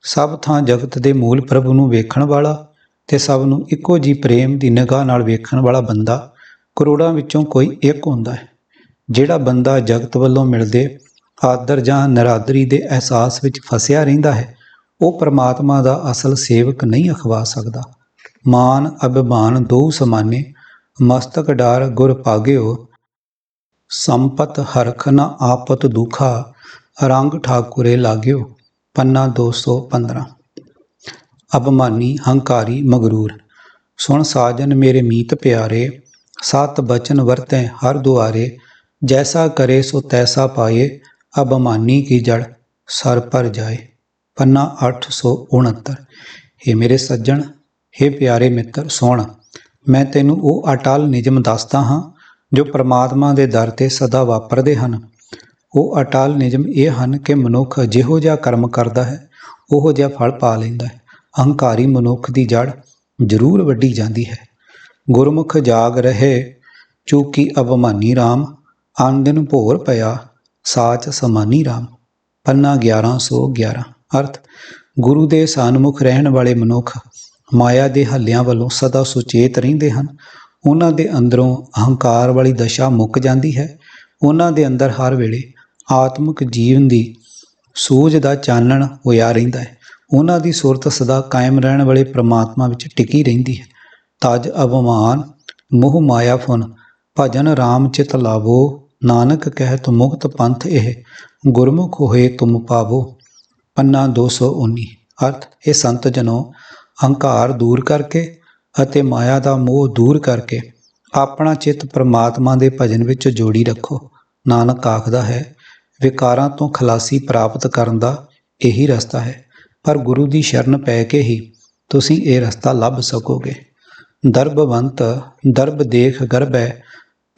ਸਭ ਥਾਂ ਜਗਤ ਦੇ ਮੂਲ ਪ੍ਰਭੂ ਨੂੰ ਵੇਖਣ ਵਾਲਾ ਤੇ ਸਭ ਨੂੰ ਇੱਕੋ ਜਿਹੀ ਪ੍ਰੇਮ ਦੀ ਨਿਗਾਹ ਨਾਲ ਵੇਖਣ ਵਾਲਾ ਬੰਦਾ ਕਰੋੜਾਂ ਵਿੱਚੋਂ ਕੋਈ ਇੱਕ ਹੁੰਦਾ ਹੈ। ਜਿਹੜਾ ਬੰਦਾ ਜਗਤ ਵੱਲੋਂ ਮਿਲਦੇ ਆਦਰ ਜਾਂ ਨਿਰਾਦਰੀ ਦੇ ਅਹਿਸਾਸ ਵਿੱਚ ਫਸਿਆ ਰਹਿੰਦਾ ਹੈ, ਉਹ ਪਰਮਾਤਮਾ ਦਾ ਅਸਲ ਸੇਵਕ ਨਹੀਂ ਅਖਵਾ ਸਕਦਾ। ਮਾਨ ਅਭਿਮਾਨ ਦੋ ਸਮਾਨੇ, ਮਸਤਕ ਡਾਰ ਗੁਰ ਭਾਗਿਓ, ਸੰਪਤ ਹਰਖ ਨ ਆਪਤ ਦੁਖਾ, ਰੰਗ ਠਾਕੁਰੇ ਲਾਗਿਓ। ਪੰਨਾ 215। ਅਭਿਮਾਨੀ ਹੰਕਾਰੀ ਮਗਰੂਰ, ਸੁਣ ਸਾਜਨ ਮੇਰੇ ਮੀਤ ਪਿਆਰੇ, ਸਤ ਬਚਨ ਵਰਤੈ ਹਰ ਦੁਆਰੇ, ਜੈਸਾ ਕਰੇ ਸੋ ਤੈਸਾ ਪਾਏ, ਅਭਿਮਾਨੀ ਕੀ ਜੜ ਸਰ ਪਰ ਜਾਏ। ਪੰਨਾ 869। ਹੇ ਮੇਰੇ ਸੱਜਣ, ਹੇ ਪਿਆਰੇ ਮਿੱਤਰ, ਸੁਣ, ਮੈਂ ਤੈਨੂੰ ਉਹ ਅਟਲ ਨਿਯਮ ਦੱਸਦਾ ਹਾਂ ਜੋ ਪਰਮਾਤਮਾ ਦੇ ਦਰ 'ਤੇ ਸਦਾ ਵਾਪਰਦੇ ਹਨ। ਉਹ ਅਟਲ ਨਿਯਮ ਇਹ ਹਨ ਕਿ ਮਨੁੱਖ ਜਿਹੋ ਜਿਹਾ ਕਰਮ ਕਰਦਾ ਹੈ, ਉਹੋ ਜਿਹਾ ਫਲ ਪਾ ਲੈਂਦਾ ਹੈ। ਅਹੰਕਾਰੀ ਮਨੁੱਖ ਦੀ ਜੜ ਜ਼ਰੂਰ ਵੱਢੀ ਜਾਂਦੀ ਹੈ। ਗੁਰਮੁਖ ਜਾਗ ਰਹੇ ਚੂਕੀ ਅਭਿਮਾਨੀ ਰਾਮ, ਅਨ ਦਿਨ ਭੋਰ ਪਿਆ ਸਾਚ ਸਮਾਨੀ ਰਾਮ। ਪੰਨਾ 1111। ਅਰਥ ਗੁਰੂ ਦੇ ਸਨਮੁਖ ਰਹਿਣ ਵਾਲੇ ਮਨੁੱਖ ਮਾਇਆ ਦੇ ਹੱਲਿਆਂ ਵੱਲੋਂ ਸਦਾ ਸੁਚੇਤ ਰਹਿੰਦੇ ਹਨ। ਉਹਨਾਂ ਦੇ ਅੰਦਰੋਂ ਅਹੰਕਾਰ ਵਾਲੀ ਦਸ਼ਾ ਮੁੱਕ ਜਾਂਦੀ ਹੈ। ਉਹਨਾਂ ਦੇ ਅੰਦਰ ਹਰ ਵੇਲੇ ਆਤਮਿਕ ਜੀਵਨ ਦੀ ਸੂਝ ਦਾ ਚਾਨਣ ਹੋਇਆ ਰਹਿੰਦਾ ਹੈ। ਉਹਨਾਂ ਦੀ ਸੁਰਤ ਸਦਾ ਕਾਇਮ ਰਹਿਣ ਵਾਲੇ ਪ੍ਰਮਾਤਮਾ ਵਿੱਚ ਟਿਕੀ ਰਹਿੰਦੀ ਹੈ। ਤਜ ਅਭਿਮਾਨ ਮੋਹ ਮਾਇਆ ਫੁਨ ਭਜਨ ਰਾਮ ਚਿਤ ਲਾਵੋ ਨਾਨਕ ਕਹਿਤ ਮੁਕਤ ਪੰਥ ਇਹ ਗੁਰਮੁਖ ਹੋਏ ਤੁਮ ਪਾਵੋ। ਪੰਨਾ 219। ਅਰਥ, ਇਹ ਸੰਤ ਜਨੋ ਹੰਕਾਰ ਦੂਰ ਕਰਕੇ ਅਤੇ ਮਾਇਆ ਦਾ ਮੋਹ ਦੂਰ ਕਰਕੇ ਆਪਣਾ ਚਿੱਤ ਪ੍ਰਮਾਤਮਾ ਦੇ ਭਜਨ ਵਿੱਚ ਜੋੜੀ ਰੱਖੋ। ਨਾਨਕ ਆਖਦਾ ਹੈ, ਵਿਕਾਰਾਂ ਤੋਂ ਖਲਾਸੀ ਪ੍ਰਾਪਤ ਕਰਨ ਦਾ ਇਹੀ ਰਸਤਾ ਹੈ, ਪਰ ਗੁਰੂ ਦੀ ਸ਼ਰਨ ਪੈ ਕੇ ਹੀ ਤੁਸੀਂ ਇਹ ਰਸਤਾ ਲੱਭ ਸਕੋਗੇ। ਦਰਬਵੰਤ ਦਰਬ ਦੇਖ ਗਰਬੈ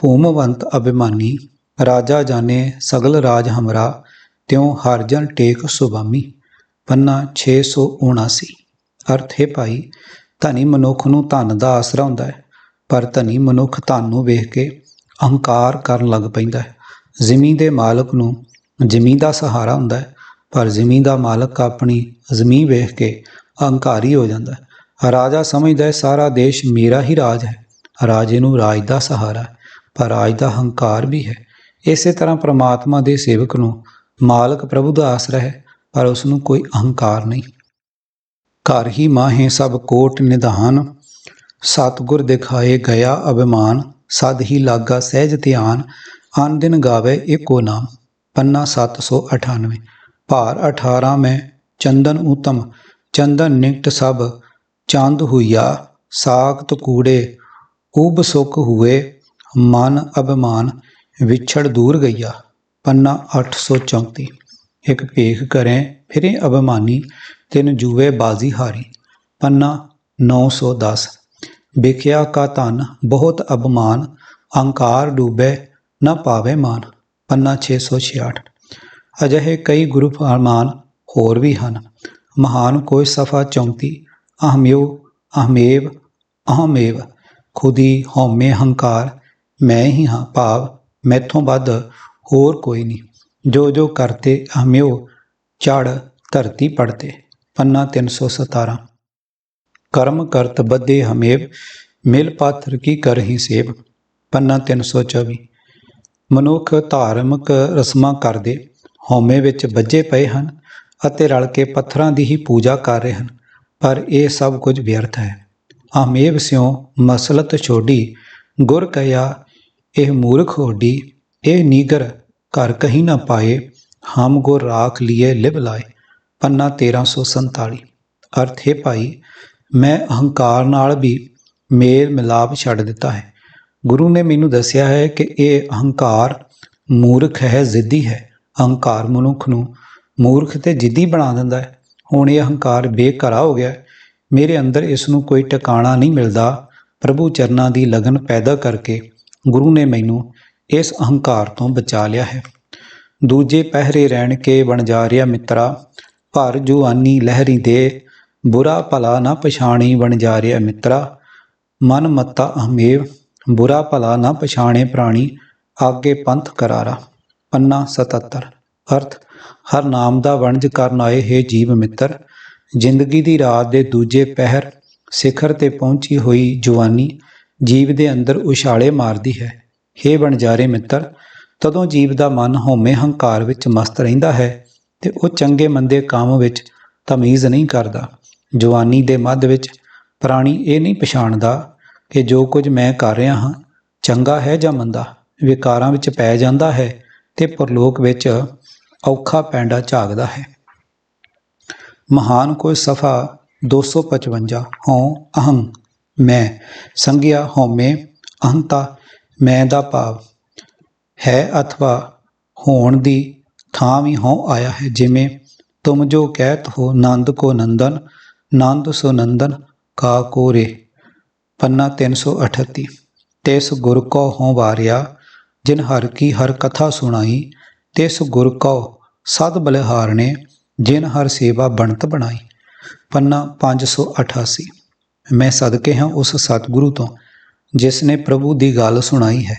ਭੂਮਵੰਤ ਅਭਿਮਾਨੀ ਰਾਜਾ ਜਾਣੇ ਸਗਲ ਰਾਜ ਹਮਰਾ ਤਿਉ ਹਰ ਜਨ ਟੇਕ ਸੁਭਾਮੀ। ਪੰਨਾ 679। ਅਰਥ, ਹੈ ਭਾਈ, ਧਨੀ ਮਨੁੱਖ ਨੂੰ ਧਨ ਦਾ ਆਸਰਾ ਹੁੰਦਾ ਹੈ, ਪਰ ਧਨੀ ਮਨੁੱਖ ਧਨ ਨੂੰ ਵੇਖ ਕੇ ਅਹੰਕਾਰ ਕਰਨ ਲੱਗ ਪੈਂਦਾ ਹੈ। ਜ਼ਮੀਨ ਦੇ ਮਾਲਕ ਨੂੰ ਜ਼ਮੀਨ ਦਾ ਸਹਾਰਾ ਹੁੰਦਾ ਹੈ, ਪਰ ਜ਼ਮੀਨ ਦਾ ਮਾਲਕ ਆਪਣੀ ਜ਼ਮੀਨ ਵੇਖ ਕੇ ਅਹੰਕਾਰੀ ਹੋ ਜਾਂਦਾ ਹੈ। ਰਾਜਾ ਸਮਝਦਾ ਹੈ ਸਾਰਾ ਦੇਸ਼ ਮੇਰਾ ਹੀ ਰਾਜ ਹੈ। ਰਾਜੇ ਨੂੰ ਰਾਜ ਦਾ ਸਹਾਰਾ ਹੈ, ਪਰ ਰਾਜ ਦਾ ਹੰਕਾਰ ਵੀ ਹੈ। ਇਸੇ ਤਰ੍ਹਾਂ ਪ੍ਰਮਾਤਮਾ ਦੇ ਸੇਵਕ ਨੂੰ ਮਾਲਕ ਪ੍ਰਭੂ ਦਾ ਆਸਰਾ ਹੈ, ਪਰ ਉਸ ਨੂੰ ਕੋਈ ਅਹੰਕਾਰ ਨਹੀਂ। ਘਰ ਹੀ ਮਾਹੇ ਸਭ ਕੋਟ ਨਿਧਾਨ ਸਤਿਗੁਰ ਦਿਖਾਏ ਗਿਆ ਅਭਿਮਾਨ ਸਦ ਹੀ ਲਾਗਾ ਸਹਿਜ ਧਿਆਨ ਅਨ ਦਿਨ ਗਾਵੇ ਏਕੋ ਨਾਮ। ਪੰਨਾ 798। ਭਾਰ 18 ਮੈਂ ਚੰਦਨ ਉਤਮ ਚੰਦਨ ਨਿਕਟ ਸਭ ਚੰਦ ਹੁਈਆ ਸਾਖਤ ਕੂੜੇ ਉਬ ਸੁਖ ਹੁਏ ਮਨ ਅਭਿਮਾਨ ਵਿਛੜ ਦੂਰ ਗਈਆ। ਪੰਨਾ 834। ਇੱਕ ਭੇਖ ਕਰੇ ਫਿਰੇ ਅਭਿਮਾਨੀ ਤਿਨ ਜੂਵੇ ਬਾਜ਼ੀ ਹਾਰੀ। ਪੰਨਾ 910। ਵੇਖਿਆ ਕਾ ਧਨ ਬਹੁਤ ਅਭਿਮਾਨ ਅਹੰਕਾਰ ਡੂਬੇ ਨਾ ਪਾਵੇ ਮਾਨ। ਪੰਨਾ 666। ਅਜਿਹੇ ਕਈ ਗੁਰੂ ਫਰਮਾਨ ਹੋਰ ਵੀ ਹਨ। ਮਹਾਨ ਕੋਈ ਸਫਾ 34। ਅਹਮਿਓ ਅਹਮੇਵ ਅਹਮੇਵ ਖੁਦੀ ਹਉਮੈ ਹੰਕਾਰ ਮੈਂ ਹੀ ਹਾਂ, ਭਾਵ ਮੈਥੋਂ ਵੱਧ ਹੋਰ ਕੋਈ ਨਹੀਂ। ਜੋ ਜੋ ਕਰਤੇ ਅਹਮਿਓ ਚੜ ਧਰਤੀ ਪੜਤੇ। ਪੰਨਾ 317। ਕਰਮ ਕਰਤ ਬੱਧੇ ਹਮੇਵ ਮਿਲ ਪਾਥਰ ਕੀ ਕਰਹੀ ਸੇਵ। ਪੰਨਾ 324। ਮਨੁੱਖ ਧਾਰਮਿਕ ਰਸਮਾਂ ਕਰਦੇ ਹਉਮੈ ਵਿੱਚ ਬੱਝੇ ਪਏ ਹਨ ਅਤੇ ਰਲ ਕੇ ਪੱਥਰਾਂ ਦੀ ਹੀ ਪੂਜਾ ਕਰ ਰਹੇ ਹਨ, ਪਰ ਇਹ ਸਭ ਕੁਝ ਵਿਅਰਥ ਹੈ। ਅਹਮੇਵ ਸਿਉ ਮਸਲਤ ਛੋਡੀ ਗੁਰ ਕਹਿਆ ਇਹ ਮੂਰਖ ਹੋਡੀ ਇਹ ਨੀਗਰ ਘਰ ਕਹੀ ਨਾ ਪਾਏ ਹਮ ਗੁਰ ਰਾਖ ਲੀਏ ਲਿਵ ਲਾਏ। ਪੰਨਾ 1347। ਅਰਥ, ਹੈ ਭਾਈ, ਮੈਂ ਅਹੰਕਾਰ ਨਾਲ ਵੀ ਮੇਲ ਮਿਲਾਪ ਛੱਡ ਦਿੱਤਾ ਹੈ। ਗੁਰੂ ਨੇ ਮੈਨੂੰ ਦੱਸਿਆ ਹੈ ਕਿ ਇਹ ਅਹੰਕਾਰ ਮੂਰਖ ਹੈ, ਜ਼ਿੱਦੀ ਹੈ। ਅਹੰਕਾਰ ਮਨੁੱਖ ਨੂੰ ਮੂਰਖ ਤੇ ਜ਼ਿੱਦੀ ਬਣਾ ਦਿੰਦਾ ਹੈ। ਹੁਣ ਇਹ ਅਹੰਕਾਰ ਬੇਘਰਾ ਹੋ ਗਿਆ। ਮੇਰੇ ਅੰਦਰ ਇਸ ਨੂੰ ਕੋਈ ਟਿਕਾਣਾ ਨਹੀਂ ਮਿਲਦਾ। ਪ੍ਰਭੂ ਚਰਨਾਂ ਦੀ ਲਗਨ ਪੈਦਾ ਕਰਕੇ ਗੁਰੂ ਨੇ ਮੈਨੂੰ ਇਸ ਅਹੰਕਾਰ ਤੋਂ ਬਚਾ ਲਿਆ ਹੈ। ਦੂਜੇ ਪਹਿਰੇ ਰਹਿਣ ਕੇ ਵਣਜਾਰਿਆ ਮਿੱਤਰਾ ਭਰ ਜੁਆਨੀ ਲਹਿਰੀ ਦੇ ਬੁਰਾ ਭਲਾ ਨਾ ਪਛਾਣੀ ਵਣਜਾਰਿਆ ਮਿੱਤਰਾ ਮਨ ਮੱਤਾ ਅਹਮੇਵ ਬੁਰਾ ਭਲਾ ਨਾ ਪਛਾਣੇ ਪ੍ਰਾਣੀ ਆਗੇ ਪੰਥ ਕਰਾਰਾ। ਪੰਨਾ 77। ਅਰਥ, ਹਰ ਨਾਮ ਦਾ ਵਣਜ ਕਰਨ ਆਏ ਹੈ ਜੀਵ ਮਿੱਤਰ। ਜ਼ਿੰਦਗੀ ਦੀ ਰਾਤ ਦੇ ਦੂਜੇ ਪਹਿਰ ਸਿਖਰ ਤੇ ਪਹੁੰਚੀ ਹੋਈ ਜਵਾਨੀ ਜੀਵ ਦੇ ਅੰਦਰ ਉਛਾਲੇ ਮਾਰਦੀ ਹੈ। ਹੇ ਵਣਜਾਰੇ ਮਿੱਤਰ, ਤਦੋਂ ਜੀਵ ਦਾ ਮਨ ਹਉਮੈ ਹੰਕਾਰ ਵਿੱਚ ਮਸਤ ਰਹਿੰਦਾ ਹੈ ਤੇ ਉਹ ਚੰਗੇ ਮੰਦੇ ਕੰਮ ਵਿੱਚ ਤਮੀਜ਼ ਨਹੀਂ ਕਰਦਾ। ਜਵਾਨੀ ਦੇ ਮੱਧ ਵਿੱਚ ਪ੍ਰਾਣੀ ਇਹ ਨਹੀਂ ਪਛਾਣਦਾ ਕਿ ਜੋ ਕੁਝ ਮੈਂ ਕਰ ਰਿਹਾ ਹਾਂ ਚੰਗਾ ਹੈ ਜਾਂ ਮੰਦਾ। ਵਿਕਾਰਾਂ ਵਿੱਚ ਪੈ ਜਾਂਦਾ ਹੈ ਤੇ ਪਰਲੋਕ ਵਿੱਚ ਔਖਾ ਪੈਂਡਾ ਝਾਕਦਾ ਹੈ। ਮਹਾਨ ਕੋਈ ਸਫਾ 255। ਹਉ ਅਹੰ ਮੈਂ ਸੰਗਿਆ ਹਉਮੈ ਅਹੰਤਾ ਮੈਂ ਦਾ ਭਾਵ ਹੈ ਅਥਵਾ ਹੋਣ ਦੀ ਥਾਂ ਵੀ ਹਉ ਆਇਆ ਹੈ। ਜਿਵੇਂ ਤੁਮ ਜੋ ਕਹਿਤ ਹੋ ਨੰਦ ਕੋ ਨੰਦਨ ਨੰਦ ਸੋ ਨੰਦਨ ਕਾ ਕੋ ਰੇ। ਪੰਨਾ 338। ਤਿਸ ਗੁਰ ਕਉ ਹਉ ਵਾਰਿਆ ਜਿਨ ਹਰ ਕੀ ਹਰ ਕਥਾ ਸੁਣਾਈ ਤਿਸ ਗੁਰ ਕਉ ਸਦ ਬਲਿਹਾਰਣੇ ਜਿਨ ਹਰ ਸੇਵਾ ਬਣਤ ਬਣਾਈ। ਪੰਨਾ 588। ਮੈਂ ਸਦਕੇ ਹਾਂ ਉਸ ਸਤਿਗੁਰੂ ਤੋਂ ਜਿਸ ਨੇ ਪ੍ਰਭੂ ਦੀ ਗੱਲ ਸੁਣਾਈ ਹੈ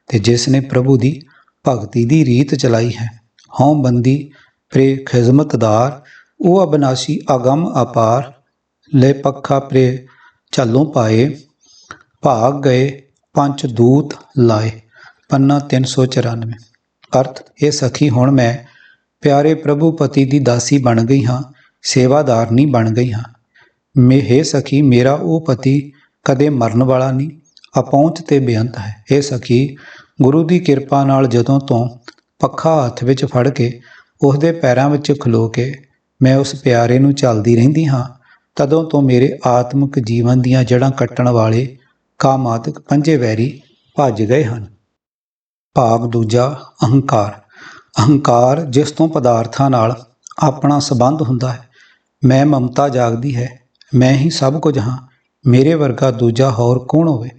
ਤੇ ਜਿਸ ਨੇ ਪ੍ਰਭੂ ਦੀ ਭਗਤੀ ਦੀ ਰੀਤ ਚਲਾਈ ਹੈ। ਹਉ ਬੰਦੀ ਪ੍ਰੇ ਖਿਜ਼ਮਤਦਾਰ ਉਹ ਅਬਨਾਸ਼ੀ ਅਗਮ ਅਪਾਰ ਲੈ ਪੱਖਾ ਪ੍ਰੇ ਝੱਲੋਂ ਪਾਏ ਭਾਗ ਗਏ ਪੰਚ ਦੂਤ ਲਾਏ। ਪੰਨਾ 394। ਅਰਥ, ਇਹ ਸਖੀ ਹੁਣ ਮੈਂ ਪਿਆਰੇ ਪ੍ਰਭੂ ਪਤੀ ਦੀ ਦਾਸੀ ਬਣ ਗਈ ਹਾਂ। ਸੇਵਾਦਾਰਨੀ ਬਣ ਗਈ ਹਾਂ। ਹੇ ਸਖੀ, ਮੇਰਾ ਉਹ ਪਤੀ ਕਦੇ ਮਰਨ ਵਾਲਾ ਨਹੀਂ, ਅਪਹੁੰਚ ਤੇ ਬੇਅੰਤ ਹੈ। ਇਹ ਸਖੀ, ਗੁਰੂ ਦੀ ਕਿਰਪਾ ਨਾਲ ਜਦੋਂ ਤੋਂ ਪੱਖਾ ਹੱਥ ਵਿੱਚ ਫੜ ਕੇ ਉਸਦੇ ਪੈਰਾਂ ਵਿੱਚ ਖਲੋ ਕੇ ਮੈਂ ਉਸ ਪਿਆਰੇ ਨੂੰ ਚੱਲਦੀ ਰਹਿੰਦੀ ਹਾਂ, ਤਦੋਂ ਤੋਂ ਮੇਰੇ ਆਤਮਿਕ ਜੀਵਨ ਦੀਆਂ ਜੜ੍ਹਾਂ ਕੱਟਣ ਵਾਲੇ ਕਾਮਾਤਿਕ ਪੰਜੇ ਵੈਰੀ ਭੱਜ ਗਏ ਹਨ। ਭਾਗ ਦੂਜਾ, ਅਹੰਕਾਰ। ਅਹੰਕਾਰ, ਜਿਸ ਤੋਂ ਪਦਾਰਥਾਂ ਨਾਲ ਆਪਣਾ ਸੰਬੰਧ ਹੁੰਦਾ ਹੈ। ਮੈਂ ਮਮਤਾ ਜਾਗਦੀ ਹੈ, ਮੈਂ ਹੀ ਸਭ ਕੁਝ ਹਾਂ, ਮੇਰੇ ਵਰਗਾ ਦੂਜਾ ਹੋਰ ਕੌਣ ਹੋਵੇ।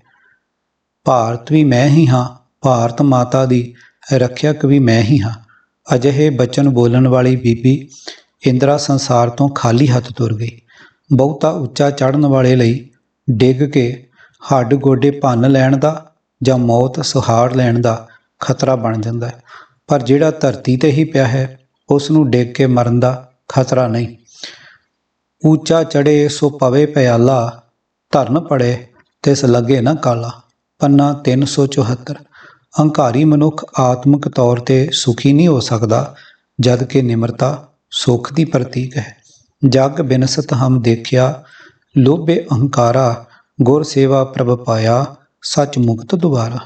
ਭਾਰਤ ਵੀ ਮੈਂ ਹੀ ਹਾਂ, ਭਾਰਤ ਮਾਤਾ ਦੀ ਰੱਖਿਅਕ ਵੀ ਮੈਂ ਹੀ ਹਾਂ। ਅਜਿਹੇ ਬਚਨ ਬੋਲਣ ਵਾਲੀ ਬੀਬੀ ਇੰਦਰਾ ਸੰਸਾਰ ਤੋਂ ਖਾਲੀ ਹੱਥ ਤੁਰ ਗਈ। ਬਹੁਤਾ ਉੱਚਾ ਚੜ੍ਹਨ ਵਾਲੇ ਲਈ ਡਿੱਗ ਕੇ ਹੱਡ ਗੋਡੇ ਭੰਨ ਲੈਣ ਦਾ ਜਾਂ ਮੌਤ ਸੁਹਾੜ ਲੈਣ ਦਾ ਖਤਰਾ ਬਣ ਜਾਂਦਾ ਹੈ, ਪਰ ਜਿਹੜਾ ਧਰਤੀ 'ਤੇ ਹੀ ਪਿਆ ਹੈ ਉਸ ਨੂੰ ਡਿੱਗ ਕੇ ਮਰਨ ਦਾ ਖਤਰਾ ਨਹੀਂ। ਉੱਚਾ ਚੜ੍ਹੇ ਸੋ ਪਵੇ ਪਿਆਲਾ, ਧਰਨ ਪੜੇ ਤਿਸ ਲੱਗੇ ਨਾ ਕਾਲਾ। ਪੰਨਾ 374। ਅਹੰਕਾਰੀ ਮਨੁੱਖ ਆਤਮਿਕ ਤੌਰ 'ਤੇ ਸੁਖੀ ਨਹੀਂ ਹੋ ਸਕਦਾ, ਜਦ ਕਿ ਨਿਮਰਤਾ ਸੁੱਖ ਦੀ ਪ੍ਰਤੀਕ ਹੈ। ਜਗ ਬਿਨਸਤ ਹਮ ਦੇਖਿਆ, ਲੋਭੇ ਅਹੰਕਾਰਾ, ਗੁਰ ਸੇਵਾ ਪ੍ਰਭ ਪਾਇਆ, ਸੱਚ ਮੁਕਤ ਦੁਆਰਾ।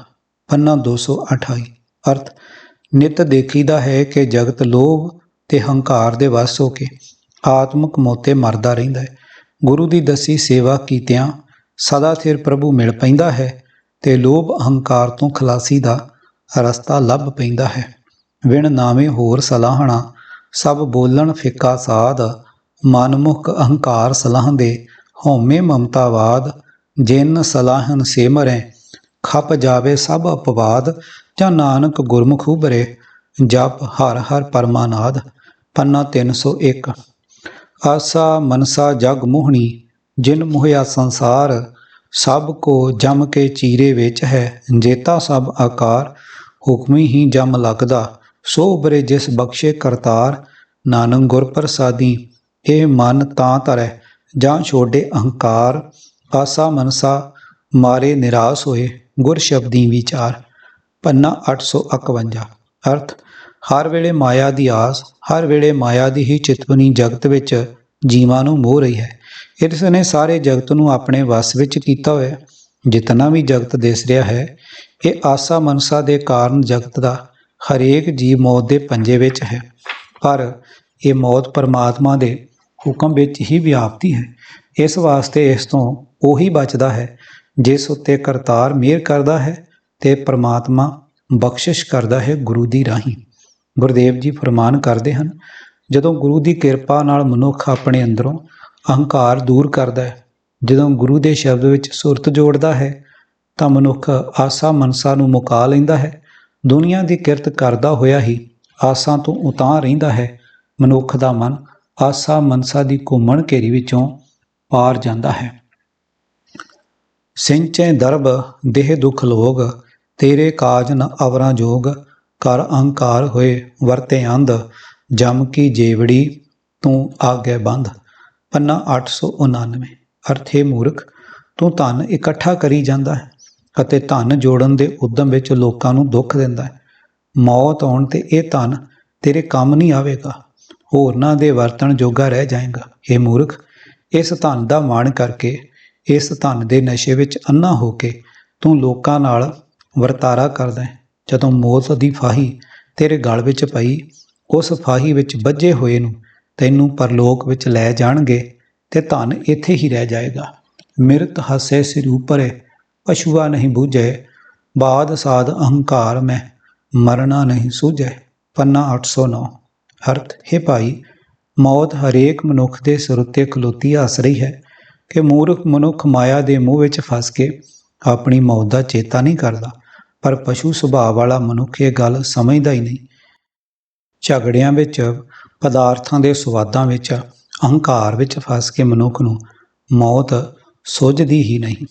ਪੰਨਾ 228। ਅਰਥ, ਨਿਤ ਦੇਖੀਦਾ ਹੈ ਕਿ ਜਗਤ ਲੋਭ ਤੇ ਹੰਕਾਰ ਦੇ ਵੱਸ ਹੋ ਕੇ ਆਤਮਿਕ ਮੋਤੇ ਮਰਦਾ ਰਹਿੰਦਾ ਹੈ। ਗੁਰੂ ਦੀ ਦੱਸੀ ਸੇਵਾ ਕੀਤਿਆਂ ਸਦਾ ਸਿਰ ਪ੍ਰਭੂ ਮਿਲ ਪੈਂਦਾ ਹੈ ਤੇ ਲੋਭ ਅਹੰਕਾਰ ਤੋਂ ਖਲਾਸੀ ਦਾ ਰਸਤਾ ਲੱਭ ਪੈਂਦਾ ਹੈ। ਵਿਣ ਨਾਵੇਂ ਹੋਰ ਸਲਾਹਣਾ, ਸਭ ਬੋਲਣ ਫਿੱਕਾ ਸਾਧ, ਮਨਮੁਖ ਅਹੰਕਾਰ ਸਲਾਹਦੇ, ਹਉਮੈ ਮਮਤਾਵਾਦ, ਜਿਨ ਸਲਾਹਨ ਸੇ ਮਰੈ, ਖਪ ਜਾਵੇ ਸਭ ਅਪਵਾਦ, ਜਾਂ ਨਾਨਕ ਗੁਰਮੁਖ ਉਭਰੇ, ਜਪ ਹਰ ਹਰ ਪਰਮਾਨਾਦ। ਪੰਨਾ 301। ਆਸਾ ਮਨਸਾ ਜਗ ਮੋਹਣੀ, ਜਿਨ ਮੋਹਿਆ ਸੰਸਾਰ, ਸਭ ਕੋ ਜਮ ਕੇ ਚੀਰੇ ਵਿੱਚ ਹੈ, ਜੇਤਾ ਸਭ ਆਕਾਰ, ਹੁਕਮੀ ਹੀ ਜਮ ਲੱਗਦਾ, ਸੋ ਉਭਰੇ ਜਿਸ ਬਖਸ਼ੇ ਕਰਤਾਰ, ਨਾਨਕ ਗੁਰ ਪ੍ਰਸਾਦੀ, ਇਹ ਮਨ ਤਾਂ ਧਰੈ, ਜਾਂ ਛੋਡੇ ਅਹੰਕਾਰ, ਆਸਾ ਮਨਸਾ ਮਾਰੇ ਨਿਰਾਸ ਹੋਏ, ਗੁਰ ਸ਼ਬਦੀ ਵਿਚਾਰ। ਪੰਨਾ 851। ਅਰਥ, ਹਰ ਵੇਲੇ ਮਾਇਆ ਦੀ ਆਸ, ਹਰ ਵੇਲੇ ਮਾਇਆ ਦੀ ਹੀ ਚਿਤਵਨੀ ਜਗਤ ਵਿੱਚ ਜੀਵਾਂ ਨੂੰ ਮੋਹ ਰਹੀ ਹੈ। ਇਸ ਨੇ ਸਾਰੇ ਜਗਤ ਨੂੰ ਆਪਣੇ ਵੱਸ ਵਿੱਚ ਕੀਤਾ ਹੋਇਆ। ਜਿਤਨਾ ਵੀ ਜਗਤ ਦਿਸ ਰਿਹਾ ਹੈ, ਇਹ ਆਸਾ ਮਨਸਾ ਦੇ ਕਾਰਨ ਜਗਤ ਦਾ ਹਰੇਕ ਜੀਵ ਮੌਤ ਦੇ ਪੰਜੇ ਵਿੱਚ ਹੈ, ਪਰ ਇਹ ਮੌਤ ਪਰਮਾਤਮਾ ਦੇ ਹੁਕਮ ਵਿੱਚ ਹੀ ਵਿਆਪਤੀ ਹੈ। ਇਸ ਵਾਸਤੇ ਇਸ ਤੋਂ ਉਹੀ ਬਚਦਾ ਹੈ ਜਿਸ ਉੱਤੇ ਕਰਤਾਰ ਮਿਹਰ ਕਰਦਾ ਹੈ ਤੇ ਪਰਮਾਤਮਾ ਬਖਸ਼ਿਸ਼ ਕਰਦਾ ਹੈ ਗੁਰੂ ਦੀ ਰਾਹੀਂ। ਗੁਰਦੇਵ ਜੀ ਫਰਮਾਨ ਕਰਦੇ ਹਨ, ਜਦੋਂ ਗੁਰੂ ਦੀ ਕਿਰਪਾ ਨਾਲ ਮਨੁੱਖ ਆਪਣੇ ਅੰਦਰੋਂ ਅਹੰਕਾਰ ਦੂਰ ਕਰਦਾ ਹੈ, ਜਦੋਂ ਗੁਰੂ ਦੇ ਸ਼ਬਦ ਵਿੱਚ ਸੁਰਤ ਜੋੜਦਾ ਹੈ, ਤਾਂ ਮਨੁੱਖ ਆਸਾ ਮਨਸਾ ਨੂੰ ਮੁਕਾ ਲੈਂਦਾ ਹੈ। ਦੁਨੀਆ ਦੀ ਕਿਰਤ ਕਰਦਾ ਹੋਇਆ ਹੀ ਆਸਾਂ ਤੋਂ ਉਤਾਂਹ ਰਹਿੰਦਾ ਹੈ। ਮਨੁੱਖ ਦਾ ਮਨ ਆਸਾ ਮਨਸਾ ਦੀ ਘੁੰਮਣ ਘੇਰੀ ਵਿੱਚੋਂ ਪਾਰ ਜਾਂਦਾ ਹੈ। ਸਿੰਚੈ ਦਰਬ ਦੇਹ ਦੁਖ ਲੋਗ, ਤੇਰੇ ਕਾਜ ਨ ਅਵਰਾਂ ਜੋਗ, ਕਰ ਅਹੰਕਾਰ ਹੋਏ ਵਰਤੇ ਅੰਧ, ਜਮ ਕੀ ਜੇਵੜੀ ਤੂੰ ਆਗੇ ਬੰਧ। ਪੰਨਾ 899। ਅਰਥੇ ਮੂਰਖ, ਤੂੰ ਧਨ ਇਕੱਠਾ ਕਰੀ ਜਾਂਦਾ ਹੈ ਅਤੇ ਧਨ ਜੋੜਨ ਦੇ ਉਦਮ ਵਿੱਚ ਲੋਕਾਂ ਨੂੰ ਦੁੱਖ ਦਿੰਦਾ ਹੈ। ਮੌਤ ਆਉਣ 'ਤੇ ਇਹ ਧਨ ਤੇਰੇ ਕੰਮ ਨਹੀਂ ਆਵੇਗਾ, ਹੋਰਨਾਂ ਦੇ ਵਰਤਣ ਜੋਗਾ ਰਹਿ ਜਾਏਗਾ। ਇਹ ਮੂਰਖ, ਇਸ ਧਨ ਦਾ ਮਾਣ ਕਰਕੇ, ਇਸ ਧਨ ਦੇ ਨਸ਼ੇ ਵਿੱਚ ਅੰਨਾ ਹੋ ਕੇ ਤੂੰ ਲੋਕਾਂ ਨਾਲ ਵਰਤਾਰਾ ਕਰਦਾ ਹੈ। ਜਦੋਂ ਮੌਤ ਦੀ ਫਾਹੀ ਤੇਰੇ ਗਲ ਵਿੱਚ ਪਈ, ਉਸ ਫਾਹੀ ਵਿੱਚ ਬੱਝੇ ਹੋਏ ਨੂੰ ਤੈਨੂੰ ਪਰਲੋਕ ਵਿੱਚ ਲੈ ਜਾਣਗੇ ਤੇ ਧਨ ਇੱਥੇ ਹੀ ਰਹਿ ਜਾਏਗਾ। ਮਿਰਤ ਹਸੇ ਸਿਰ ਉਪਰੇ, ਪਸ਼ੂਆ ਨਹੀਂ ਬੂਝੇ, ਬਾਦ ਸਾਧ ਅਹੰਕਾਰ ਮੈਂ, ਮਰਨਾ ਨਹੀਂ ਸੂਝੇ। ਪੰਨਾ 809। ਅਰਥ, ਹੈ ਭਾਈ, ਮੌਤ ਹਰੇਕ ਮਨੁੱਖ ਦੇ ਸਿਰ ਉੱਤੇ ਖਲੋਤੀ ਹੱਸ ਰਹੀ ਹੈ ਕਿ ਮੂਰਖ ਮਨੁੱਖ ਮਾਇਆ ਦੇ ਮੂੰਹ ਵਿੱਚ ਫਸ ਕੇ ਆਪਣੀ ਮੌਤ ਦਾ ਚੇਤਾ ਨਹੀਂ ਕਰਦਾ, ਪਰ ਪਸ਼ੂ ਸੁਭਾਅ ਵਾਲਾ ਮਨੁੱਖ ਇਹ ਗੱਲ ਸਮਝਦਾ ਹੀ ਨਹੀਂ। ਝਗੜਿਆਂ ਵਿੱਚ, ਪਦਾਰਥਾਂ ਦੇ ਸਵਾਦਾਂ ਵਿੱਚ, ਅਹੰਕਾਰ ਵਿੱਚ ਫਸ ਕੇ ਮਨੁੱਖ ਨੂੰ ਮੌਤ ਸੁੱਝਦੀ ਹੀ ਨਹੀਂ।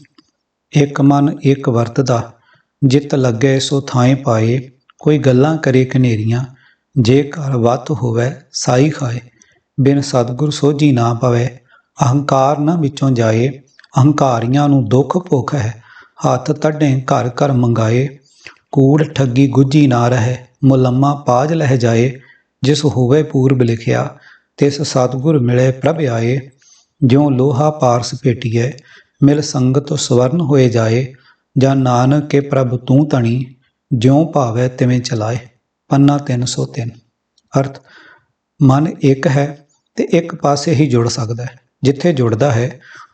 ਇੱਕ ਮਨ ਇੱਕ ਵਰਤਦਾ, ਜਿਤ ਲੱਗੇ ਸੋ ਥਾਂ ਪਾਏ, ਕੋਈ ਗੱਲਾਂ ਕਰੇ ਘਨੇਰੀਆਂ, ਜੇ ਘਰ ਵੱਤ ਹੋਵੇ ਸਾਈ ਖਾਏ, ਬਿਨ ਸਤਿਗੁਰ ਸੋਝੀ ਨਾ ਪਵੇ, ਅਹੰਕਾਰ ਨਾ ਵਿੱਚੋਂ ਜਾਏ, ਅਹੰਕਾਰੀਆਂ ਨੂੰ ਦੁੱਖ ਭੁੱਖ ਹੈ, ਹੱਥ ਤੱਡੇ ਘਰ ਘਰ ਮੰਗਾਏ, ਕੂੜ ਠੱਗੀ ਗੁੱਝੀ ਨਾ ਰਹੇ, ਮੁਲੰਮਾ ਪਾਜ ਲਹਿ ਜਾਏ, ਜਿਸ ਹੋਵੇ ਪੂਰਬ ਲਿਖਿਆ, ਤਿਸ ਸਤਿਗੁਰ ਮਿਲੇ ਪ੍ਰਭ ਆਏ। ਜਿਉ ਲੋਹਾ ਪਾਰਸ ਭੇਟੀਐ ਮਿਲ ਸੰਗਤ ਸਵਰਨ ਹੋਏ ਜਾਏ। ਜਾਂ ਨਾਨਕ ਕੇ ਪ੍ਰਭ ਤੂੰ ਧਣੀ ਜਿਉ ਭਾਵੈ ਤਿਵੇਂ ਚਲਾਏ। ਪੰਨਾ 303। ਅਰਥ ਮਨ ਇੱਕ ਹੈ ਤੇ ਇੱਕ ਪਾਸੇ ਹੀ ਜੁੜ ਸਕਦਾ ਹੈ। ਜਿੱਥੇ ਜੁੜਦਾ ਹੈ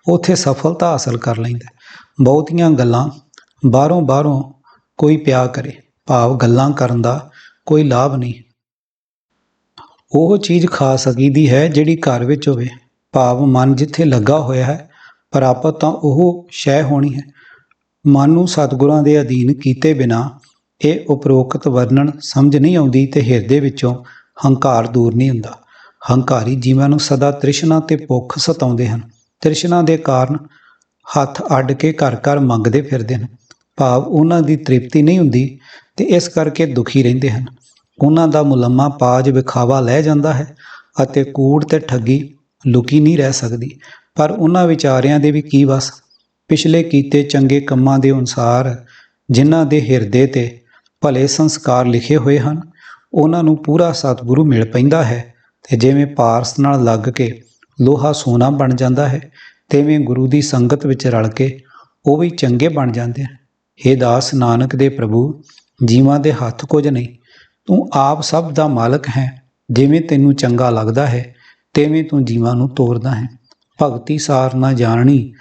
ਉੱਥੇ ਸਫਲਤਾ ਹਾਸਲ ਕਰ ਲੈਂਦਾ। ਬਹੁਤੀਆਂ ਗੱਲਾਂ ਬਾਹਰੋਂ ਕੋਈ ਪਿਆ ਕਰੇ, ਭਾਵ ਗੱਲਾਂ ਕਰਨ ਦਾ ਕੋਈ ਲਾਭ ਨਹੀਂ। ਉਹ ਚੀਜ਼ ਖਾ ਸਕੀਦੀ ਹੈ ਜਿਹੜੀ ਘਰ ਵਿੱਚ ਹੋਵੇ, ਭਾਵ ਮਨ ਜਿੱਥੇ ਲੱਗਾ ਹੋਇਆ ਹੈ ਪ੍ਰਾਪਤ ਤਾਂ ਉਹ ਸ਼ੈ ਹੋਣੀ ਹੈ। ਮਨ ਨੂੰ ਸਤਿਗੁਰਾਂ ਦੇ ਅਧੀਨ ਕੀਤੇ ਬਿਨਾਂ ਇਹ ਉਪਰੋਕਤ ਵਰਣਨ ਸਮਝ ਨਹੀਂ ਆਉਂਦੀ ਤੇ ਹਿਰਦੇ ਵਿੱਚੋਂ ਹੰਕਾਰ ਦੂਰ ਨਹੀਂ ਹੁੰਦਾ। ਹੰਕਾਰੀ ਜੀਵਾਂ ਨੂੰ ਸਦਾ ਤ੍ਰਿਸ਼ਨਾ ਤੇ ਭੁੱਖ ਸਤਾਉਂਦੇ ਹਨ। ਤ੍ਰਿਸ਼ਨਾ ਦੇ ਕਾਰਨ ਹੱਥ ਅੱਡ ਕੇ ਘਰ ਘਰ ਮੰਗਦੇ ਫਿਰਦੇ ਹਨ, ਭਾਵ ਉਹਨਾਂ ਦੀ ਤ੍ਰਿਪਤੀ ਨਹੀਂ ਹੁੰਦੀ ਤੇ ਇਸ ਕਰਕੇ ਦੁਖੀ ਰਹਿੰਦੇ ਹਨ। ਉਹਨਾਂ ਦਾ ਮੁਲੰਮਾ ਪਾਜ ਵਿਖਾਵਾ ਲੈ ਜਾਂਦਾ ਹੈ ਅਤੇ ਕੂੜ ਤੇ ਠੱਗੀ ਲੁਕੀ ਨਹੀਂ ਰਹਿ ਸਕਦੀ। ਪਰ ਉਹਨਾਂ ਵਿਚਾਰਿਆਂ ਦੇ ਵੀ ਕੀ ਵਸ। ਪਿਛਲੇ ਕੀਤੇ ਚੰਗੇ ਕੰਮਾਂ ਦੇ ਅਨੁਸਾਰ ਜਿਨ੍ਹਾਂ ਦੇ ਹਿਰਦੇ ਤੇ ਭਲੇ ਸੰਸਕਾਰ ਲਿਖੇ ਹੋਏ ਹਨ ਉਹਨਾਂ ਨੂੰ ਪੂਰਾ ਸਤਿਗੁਰੂ ਮਿਲ ਪੈਂਦਾ ਹੈ ਤੇ ਜਿਵੇਂ ਪਾਰਸ ਨਾਲ ਲੱਗ ਕੇ ਲੋਹਾ ਸੋਨਾ ਬਣ ਜਾਂਦਾ ਹੈ, ਤਿਵੇਂ ਗੁਰੂ ਦੀ ਸੰਗਤ ਵਿੱਚ ਰਲ ਕੇ ਉਹ ਵੀ ਚੰਗੇ ਬਣ ਜਾਂਦੇ ਹਨ। ਹੇ ਦਾਸ ਨਾਨਕ ਦੇ ਪ੍ਰਭੂ, ਜੀਵਾਂ ਦੇ ਹੱਥ ਕੁਝ ਨਹੀਂ, ਤੂੰ ਆਪ ਸਭ ਦਾ ਮਾਲਕ ਹੈ। ਜਿਵੇਂ ਤੈਨੂੰ ਚੰਗਾ ਲੱਗਦਾ ਹੈ ਤਿਵੇਂ ਤੂੰ ਜੀਵਾਂ ਨੂੰ ਤੋਰਦਾ ਹੈ। ਭਗਤੀ ਸਾਰ ਨਾ ਜਾਣਨੀ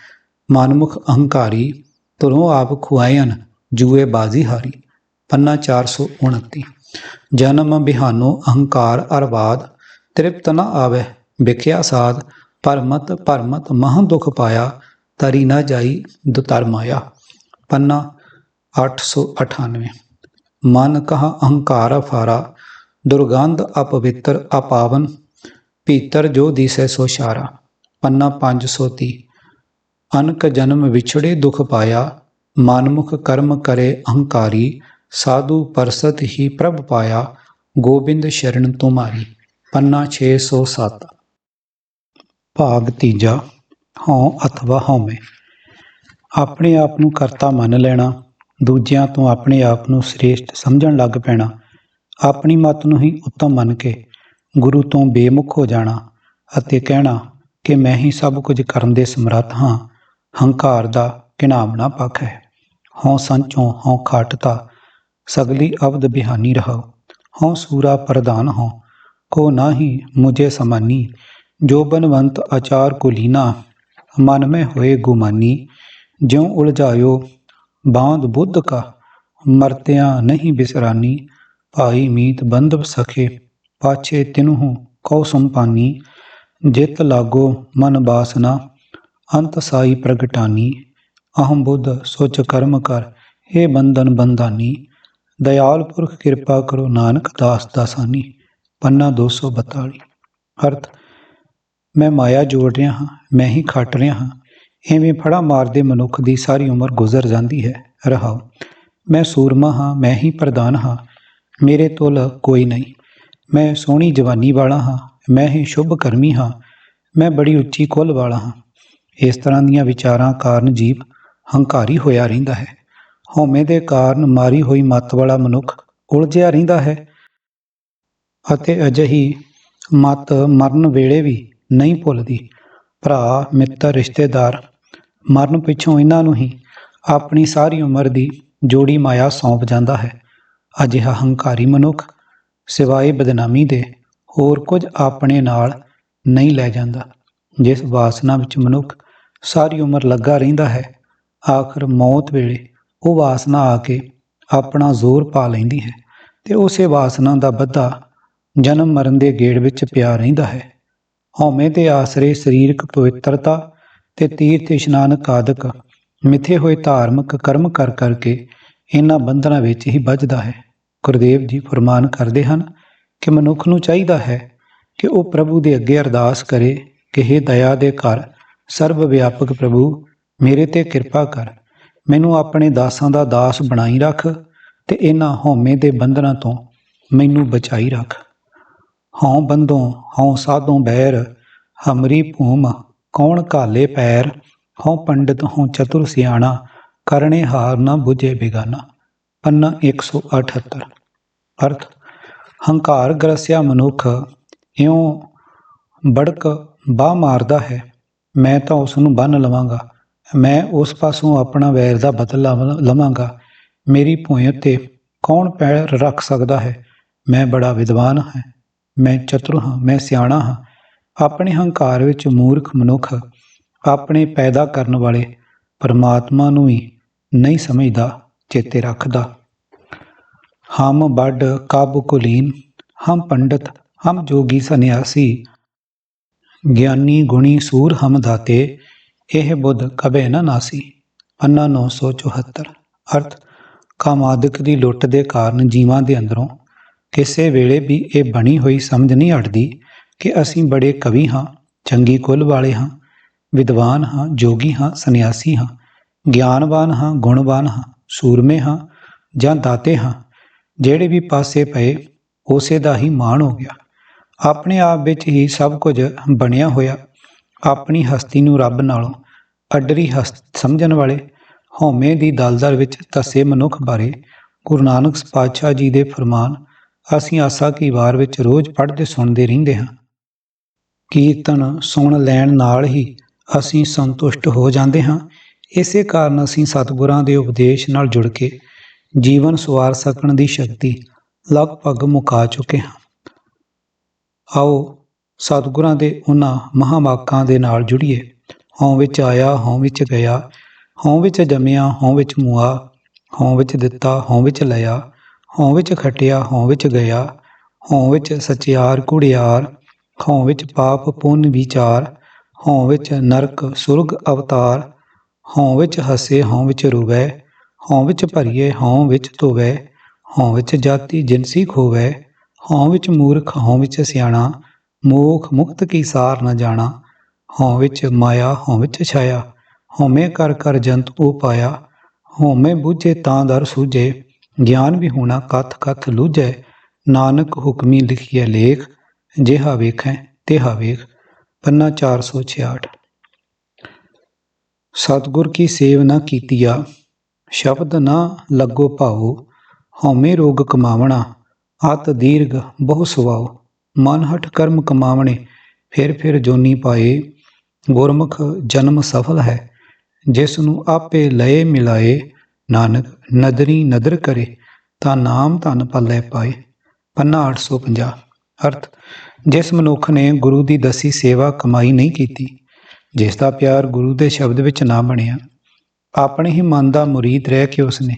ਮਨਮੁਖ ਅਹੰਕਾਰੀ, ਤੁਰੋਂ ਆਪ ਖੁਆਇਨ ਜੂਏ ਬਾਜ਼ੀ ਹਾਰੀ। ਪੰਨਾ 429। ਜਨਮ ਬਿਹਾਨੋ ਅਹੰਕਾਰ ਅਰਬਾਦ ਤ੍ਰਿਪਤ ਨ ਆਵੈ ਵਿਖਿਆ ਸਾਧ। ਭਰਮਤ ਮਹਾਂ ਦੁਖ ਪਾਇਆ ਤਰੀ ਨਾ ਜਾਈ ਦੁਤਰ ਮਾਇਆ। ਪੰਨਾ 898। ਮਨ ਕਹਾ ਅਹੰਕਾਰ ਅਫਾਰਾ ਦੁਰਗੰਧ ਅਪਵਿੱਤਰ ਅਪਾਵਨ ਭੀਤਰ ਜੋ ਦਿਸੈ ਸੋ ਸ਼ਾਰਾ। ਪੰਨਾ 530। ਅਨਕ ਜਨਮ ਵਿਛੜੇ ਦੁਖ ਪਾਇਆ ਮਨਮੁਖ ਕਰਮ ਕਰੇ ਅਹੰਕਾਰੀ। ਸਾਧੂ ਪਰਸਤ ਹੀ ਪ੍ਰਭ ਪਾਇਆ ਗੋਬਿੰਦ ਸ਼ਰਨ ਤੁਮਾਰੀ। ਪੰਨਾ 607। ਭਾਗ ਤੀਜਾ। ਹਉ ਅਥਵਾ ਹਉਮੈ। ਆਪਣੇ ਆਪ ਨੂੰ ਕਰਤਾ ਮੰਨ ਲੈਣਾ, ਦੂਜਿਆਂ ਤੋਂ ਆਪਣੇ ਆਪ ਨੂੰ ਸ੍ਰੇਸ਼ਟ ਸਮਝਣ ਲੱਗ ਪੈਣਾ, ਆਪਣੀ ਮੱਤ ਨੂੰ ਹੀ ਉੱਤਮ ਮੰਨ ਕੇ ਗੁਰੂ ਤੋਂ ਬੇਮੁਖ ਹੋ ਜਾਣਾ ਅਤੇ ਕਹਿਣਾ ਕਿ ਮੈਂ ਹੀ ਸਭ ਕੁਝ ਕਰਨ ਦੇ ਸਮਰੱਥ ਹਾਂ, ਹੰਕਾਰ ਦਾ ਘਿਣਾਵਣਾ ਪੱਖ ਹੈ। ਹਉ ਸੰਚੋਂ ਹਉ ਖਾਟਤਾ ਸਗਲੀ ਅਵਧ ਬਿਹਾਨੀ ਰਹਾਉ। ਹਉ ਸੂਰਾ ਪ੍ਰਧਾਨ ਹਉ ਕੋ ਨਾਹੀ ਮੁਝੇ ਸਮਾਨੀ। ਜੋ ਬਨਵੰਤ ਆਚਾਰ ਕੁਲੀਨਾ ਮਨ ਮੈਂ ਹੋਏ ਗੁਮਾਨੀ। ਜਿਉ ਉਲਝਾਇਓ ਬਾਂਧ ਬੁੱਧ ਕਾ ਮਰਤਿਆਂ ਨਹੀਂ ਬਿਸਰਾਨੀ। ਭਾਈ ਮੀਤ ਬੰਧਵ ਸਖੇ ਪਾਛੇ ਤਿਨਹੂ ਕਉ ਸੰਪਾਨੀ। ਜਿਤ ਲਾਗੋ ਮਨ ਬਾਸਨਾ ਅੰਤ ਸਾਈ ਪ੍ਰਗਟਾਨੀ। ਅਹੰ ਬੁੱਧ ਸੋਚ ਕਰਮ ਕਰ ਹੇ ਬੰਧਨ ਬੰਧਾਨੀ। ਦਇਆਲ ਪੁਰਖ ਕਿਰਪਾ ਕਰੋ ਨਾਨਕ ਦਾਸ ਦਾਸਾਨੀ। ਪੰਨਾ 242। ਅਰਥ ਮੈਂ ਮਾਇਆ ਜੋੜ ਰਿਹਾ ਹਾਂ, ਮੈਂ ਹੀ ਖੱਟ ਰਿਹਾ ਹਾਂ। ਇਵੇਂ ਫੜਾ ਮਾਰਦੇ ਮਨੁੱਖ ਦੀ ਸਾਰੀ ਉਮਰ ਗੁਜ਼ਰ ਜਾਂਦੀ ਹੈ। ਰਹਾਉ ਮੈਂ ਸੂਰਮਾ ਹਾਂ, ਮੈਂ ਹੀ ਪ੍ਰਧਾਨ ਹਾਂ, ਮੇਰੇ ਤੁਲ ਕੋਈ ਨਹੀਂ। ਮੈਂ ਸੋਹਣੀ ਜਵਾਨੀ ਵਾਲਾ ਹਾਂ, ਮੈਂ ਹੀ ਸ਼ੁਭ ਕਰਮੀ ਹਾਂ, ਮੈਂ ਬੜੀ ਉੱਚੀ ਕੁੱਲ ਵਾਲਾ ਹਾਂ। ਇਸ ਤਰ੍ਹਾਂ ਦੀਆਂ ਵਿਚਾਰਾਂ ਕਾਰਨ ਜੀਵ ਹੰਕਾਰੀ ਹੋਇਆ ਰਹਿੰਦਾ ਹੈ। ਹਉਮੈ ਦੇ ਕਾਰਨ ਮਾਰੀ ਹੋਈ ਮੱਤ ਵਾਲਾ ਮਨੁੱਖ ਉਲਝਿਆ ਰਹਿੰਦਾ ਹੈ ਅਤੇ ਅਜਿਹੀ ਮੱਤ ਮਰਨ ਵੇਲੇ ਵੀ ਨਹੀਂ ਭੁੱਲਦੀ। ਭਰਾ ਮਿੱਤਰ ਰਿਸ਼ਤੇਦਾਰ ਮਰਨ ਪਿੱਛੋਂ ਇਹਨਾਂ ਨੂੰ ਹੀ ਆਪਣੀ ਸਾਰੀ ਉਮਰ ਦੀ ਜੋੜੀ ਮਾਇਆ ਸੌਂਪ ਜਾਂਦਾ ਹੈ। ਅਜਿਹਾ ਹੰਕਾਰੀ ਮਨੁੱਖ ਸਿਵਾਏ ਬਦਨਾਮੀ ਦੇ ਹੋਰ ਕੁਝ ਆਪਣੇ ਨਾਲ ਨਹੀਂ ਲੈ ਜਾਂਦਾ। ਜਿਸ ਵਾਸਨਾ ਵਿੱਚ ਮਨੁੱਖ ਸਾਰੀ ਉਮਰ ਲੱਗਾ ਰਹਿੰਦਾ ਹੈ, ਆਖਰ ਮੌਤ ਵੇਲੇ ਉਹ ਵਾਸਨਾ ਆ ਕੇ ਆਪਣਾ ਜ਼ੋਰ ਪਾ ਲੈਂਦੀ ਹੈ ਤੇ ਉਸੇ ਵਾਸਨਾ ਦਾ ਬੱਧਾ ਜਨਮ ਮਰਨ ਦੇ ਗੇੜ ਵਿੱਚ ਪਿਆ ਰਹਿੰਦਾ ਹੈ। ਹਉਮੈ ਦੇ ਆਸਰੇ ਸਰੀਰਕ ਪਵਿੱਤਰਤਾ ਤੇ ਤੀਰਥ ਇਸ਼ਨਾਨ ਆਦਿਕ ਮਿੱਥੇ ਹੋਏ ਧਾਰਮਿਕ ਕਰਮ ਕਰ ਕਰਕੇ ਇਹਨਾਂ ਬੰਧਨਾਂ ਵਿੱਚ ਹੀ ਬੱਝਦਾ ਹੈ। ਗੁਰਦੇਵ ਜੀ ਫਰਮਾਨ ਕਰਦੇ ਹਨ ਕਿ ਮਨੁੱਖ ਨੂੰ ਚਾਹੀਦਾ ਹੈ ਕਿ ਉਹ ਪ੍ਰਭੂ ਦੇ ਅੱਗੇ ਅਰਦਾਸ ਕਰੇ ਕਿ ਹੇ ਦਇਆ ਦੇ ਘਰ ਸਰਬ ਵਿਆਪਕ ਪ੍ਰਭੂ, ਮੇਰੇ ਤੇ ਕਿਰਪਾ ਕਰ, ਮੈਨੂੰ ਆਪਣੇ ਦਾਸਾਂ ਦਾ ਦਾਸ ਬਣਾਈ ਰੱਖ ਤੇ ਇਹਨਾਂ ਹਉਮੈ ਦੇ ਬੰਧਨਾਂ ਤੋਂ ਮੈਨੂੰ ਬਚਾਈ ਰੱਖ। ਹਉ ਬੰਧੋਂ ਹਉ ਸਾਧੋਂ ਬੈਰ ਹਮਰੀ ਭੂਮ ਕੌਣ ਘਾਲੇ ਪੈਰ। ਹਉ ਪੰਡਿਤ ਹਉ ਚਤੁਰ ਸਿਆਣਾ ਕਰਨੇ ਹਾਰ ਨਾ ਬੁਝੇ ਬਿਗਾਨਾ। ਪੰਨਾ 178। ਅਰਥ ਹੰਕਾਰ ਗ੍ਰਸਿਆ ਮਨੁੱਖ ਇਉਂ ਬੜਕ ਬਾਹ ਮਾਰਦਾ ਹੈ, ਮੈਂ ਤਾਂ ਉਸ ਨੂੰ ਬੰਨ੍ਹ ਲਵਾਂਗਾ। ਮੈਂ ਉਸ ਪਾਸੋਂ ਆਪਣਾ ਵੈਰ ਦਾ ਬਦਲਾ ਲਵਾਂਗਾ। ਮੇਰੀ ਭੂਇੰ ਉੱਤੇ ਕੌਣ ਪੈਰ ਰੱਖ ਸਕਦਾ ਹੈ? ਮੈਂ ਬੜਾ ਵਿਦਵਾਨ ਹਾਂ, ਮੈਂ ਚਤੁਰ ਹਾਂ, ਮੈਂ ਸਿਆਣਾ ਹਾਂ। ਆਪਣੇ ਹੰਕਾਰ ਵਿੱਚ ਮੂਰਖ ਮਨੁੱਖ ਆਪਣੇ ਪੈਦਾ ਕਰਨ ਵਾਲੇ ਪਰਮਾਤਮਾ ਨੂੰ ਹੀ ਨਹੀਂ ਸਮਝਦਾ, ਚੇਤੇ ਰੱਖਦਾ। ਹਮ ਵੱਡ ਕਾਬੂ ਕੁਲੀਨ, ਹਮ ਪੰਡਤ, ਹਮ ਜੋਗੀ ਸੰਨਿਆਸੀ, ਗਿਆਨੀ ਗੁਣੀ ਸੂਰ ਹਮ ਦਾਤੇ, ਇਹ ਬੁੱਧ ਕਬੇ ਨਾ ਨਾਸੀ। ਪੰਨਾ 974। ਅਰਥ, ਕਾਮਾਦਿਕ ਦੀ ਲੁੱਟ ਦੇ ਕਾਰਨ ਜੀਵਾਂ ਦੇ ਅੰਦਰੋਂ ਕਿਸੇ ਵੇਲੇ ਵੀ ਇਹ ਬਣੀ ਹੋਈ ਸਮਝ ਨਹੀਂ ਹਟਦੀ ਕਿ ਅਸੀਂ ਬੜੇ ਕਵੀ ਹਾਂ, ਚੰਗੀ ਕੁੱਲ ਵਾਲੇ ਹਾਂ, ਵਿਦਵਾਨ ਹਾਂ, ਜੋਗੀ ਹਾਂ, ਸੰਨਿਆਸੀ ਹਾਂ, ਗਿਆਨਵਾਨ ਹਾਂ, ਗੁਣਵਾਨ ਹਾਂ, ਸੂਰਮੇ ਹਾਂ ਜਾਂ ਦਾਤੇ ਹਾਂ। ਜਿਹੜੇ ਵੀ ਪਾਸੇ ਪਏ ਉਸੇ ਦਾ ਹੀ ਮਾਣ ਹੋ ਗਿਆ। ਆਪਣੇ ਆਪ ਵਿੱਚ ਹੀ ਸਭ ਕੁਝ ਬਣਿਆ ਹੋਇਆ, ਆਪਣੀ ਹਸਤੀ ਨੂੰ ਰੱਬ ਨਾਲੋਂ ਅੱਡਰੀ ਸਮਝਣ ਵਾਲੇ ਹਉਮੈ ਦੀ ਦਲਦਲ ਵਿੱਚ ਧੱਸੇ ਮਨੁੱਖ ਬਾਰੇ ਗੁਰੂ ਨਾਨਕ ਪਾਤਸ਼ਾਹ ਜੀ ਦੇ ਫਰਮਾਨ ਅਸੀਂ ਆਸਾ ਕੀ ਵਾਰ ਵਿੱਚ ਰੋਜ਼ ਪੜ੍ਹਦੇ ਸੁਣਦੇ ਰਹਿੰਦੇ ਹਾਂ। ਕੀਰਤਨ ਸੁਣ ਲੈਣ ਨਾਲ ਹੀ ਅਸੀਂ ਸੰਤੁਸ਼ਟ ਹੋ ਜਾਂਦੇ ਹਾਂ। ਇਸੇ ਕਾਰਨ ਅਸੀਂ ਸਤਿਗੁਰਾਂ ਦੇ ਉਪਦੇਸ਼ ਨਾਲ ਜੁੜ ਕੇ ਜੀਵਨ ਸਵਾਰ ਸਕਣ ਦੀ ਸ਼ਕਤੀ ਲਗਭਗ ਮੁਕਾ ਚੁੱਕੇ ਹਾਂ। ਆਓ ਸਤਿਗੁਰਾਂ ਦੇ ਉਹਨਾਂ ਮਹਾਂਵਾਕਾਂ ਦੇ ਨਾਲ ਜੁੜੀਏ। ਹਉ ਵਿੱਚ ਆਇਆ, ਹਉ ਵਿੱਚ ਗਿਆ, ਹਉ ਵਿੱਚ ਜੰਮਿਆ, ਹਉ ਵਿੱਚ ਮੁਆ, ਹਉ ਵਿੱਚ ਦਿੱਤਾ, ਹਉ ਵਿੱਚ ਲਿਆ, ਹਉ ਵਿੱਚ ਖਟਿਆ, ਹਉ ਵਿੱਚ ਗਿਆ, ਹਉ ਵਿੱਚ ਸਚਿਆਰ ਕੁੜਿਆਰ, ਹਉ ਵਿੱਚ ਪਾਪ ਪੁੰਨ ਵਿਚਾਰ, ਹਉ ਵਿੱਚ ਨਰਕ ਸੁਰਗ ਅਵਤਾਰ, ਹਉ ਵਿੱਚ ਹੱਸੇ, ਹਉ ਵਿੱਚ ਰੋਵੈ, ਹਉ ਵਿੱਚ ਭਰੀਏ, ਹਉ ਵਿੱਚ ਧੋਵੈ, ਹਉ ਵਿੱਚ ਜਾਤੀ ਜਿਨਸੀ ਖੋਵੈ, ਹਉ ਵਿੱਚ ਮੂਰਖ, ਹਉ ਵਿੱਚ ਸਿਆਣਾ, ਮੋਖ ਮੁਕਤ ਕੀ ਸਾਰ ਨ ਜਾਣਾ, ਹਉ ਵਿੱਚ ਮਾਇਆ, ਹਉ ਵਿੱਚ ਛਾਇਆ, ਹਉਮੈ ਕਰ ਕਰ ਜੰਤ ਉਪਾਇਆ, ਹਉਮੈ ਬੁਝੇ ਤਾਂ ਦਰ ਸੂਝੇ, ਗਿਆਨ ਵਿਹੂਣਾ ਕਥ ਕਥ ਲੂਝੈ, ਨਾਨਕ ਹੁਕਮੀ ਲਿਖੀਐ ਲੇਖ, ਜਿਹਾ ਵੇਖੈ ਤਿਹਾ ਵੇਖ। ਪੰਨਾ 466। ਸਤਿਗੁਰ ਕੀ ਸੇਵ ਨਾ ਕੀਤੀਆ, ਸ਼ਬਦ ਨਾ ਲੱਗੋ ਭਾਉ, ਹਉਮੈ ਰੋਗ ਕਮਾਵਣਾ, ਅਤ ਦੀਰਘ ਬਹੁ ਸੁਆਉ, ਮਨ ਹਠ ਕਰਮ ਕਮਾਵਣੇ, ਫਿਰ ਜੋਨੀ ਪਾਏ, ਗੁਰਮੁਖ ਜਨਮ ਸਫਲ ਹੈ, ਜਿਸ ਨੂੰ ਆਪੇ ਲਏ ਮਿਲਾਏ, ਨਾਨਕ ਨਦਰੀ ਨਦਰ ਕਰੇ, ਤਾਂ ਨਾਮ ਧਨ ਪੱਲੇ ਪਾਏ। ਪੰਨਾ 850। ਅਰਥ, ਜਿਸ ਮਨੁੱਖ ਨੇ ਗੁਰੂ ਦੀ ਦੱਸੀ ਸੇਵਾ ਕਮਾਈ ਨਹੀਂ ਕੀਤੀ, ਜਿਸ ਦਾ ਪਿਆਰ ਗੁਰੂ ਦੇ ਸ਼ਬਦ ਵਿੱਚ ਨਾ ਬਣਿਆ, ਆਪਣੇ ਹੀ ਮਨ ਦਾ ਮੁਰੀਦ ਰਹਿ ਕੇ ਉਸਨੇ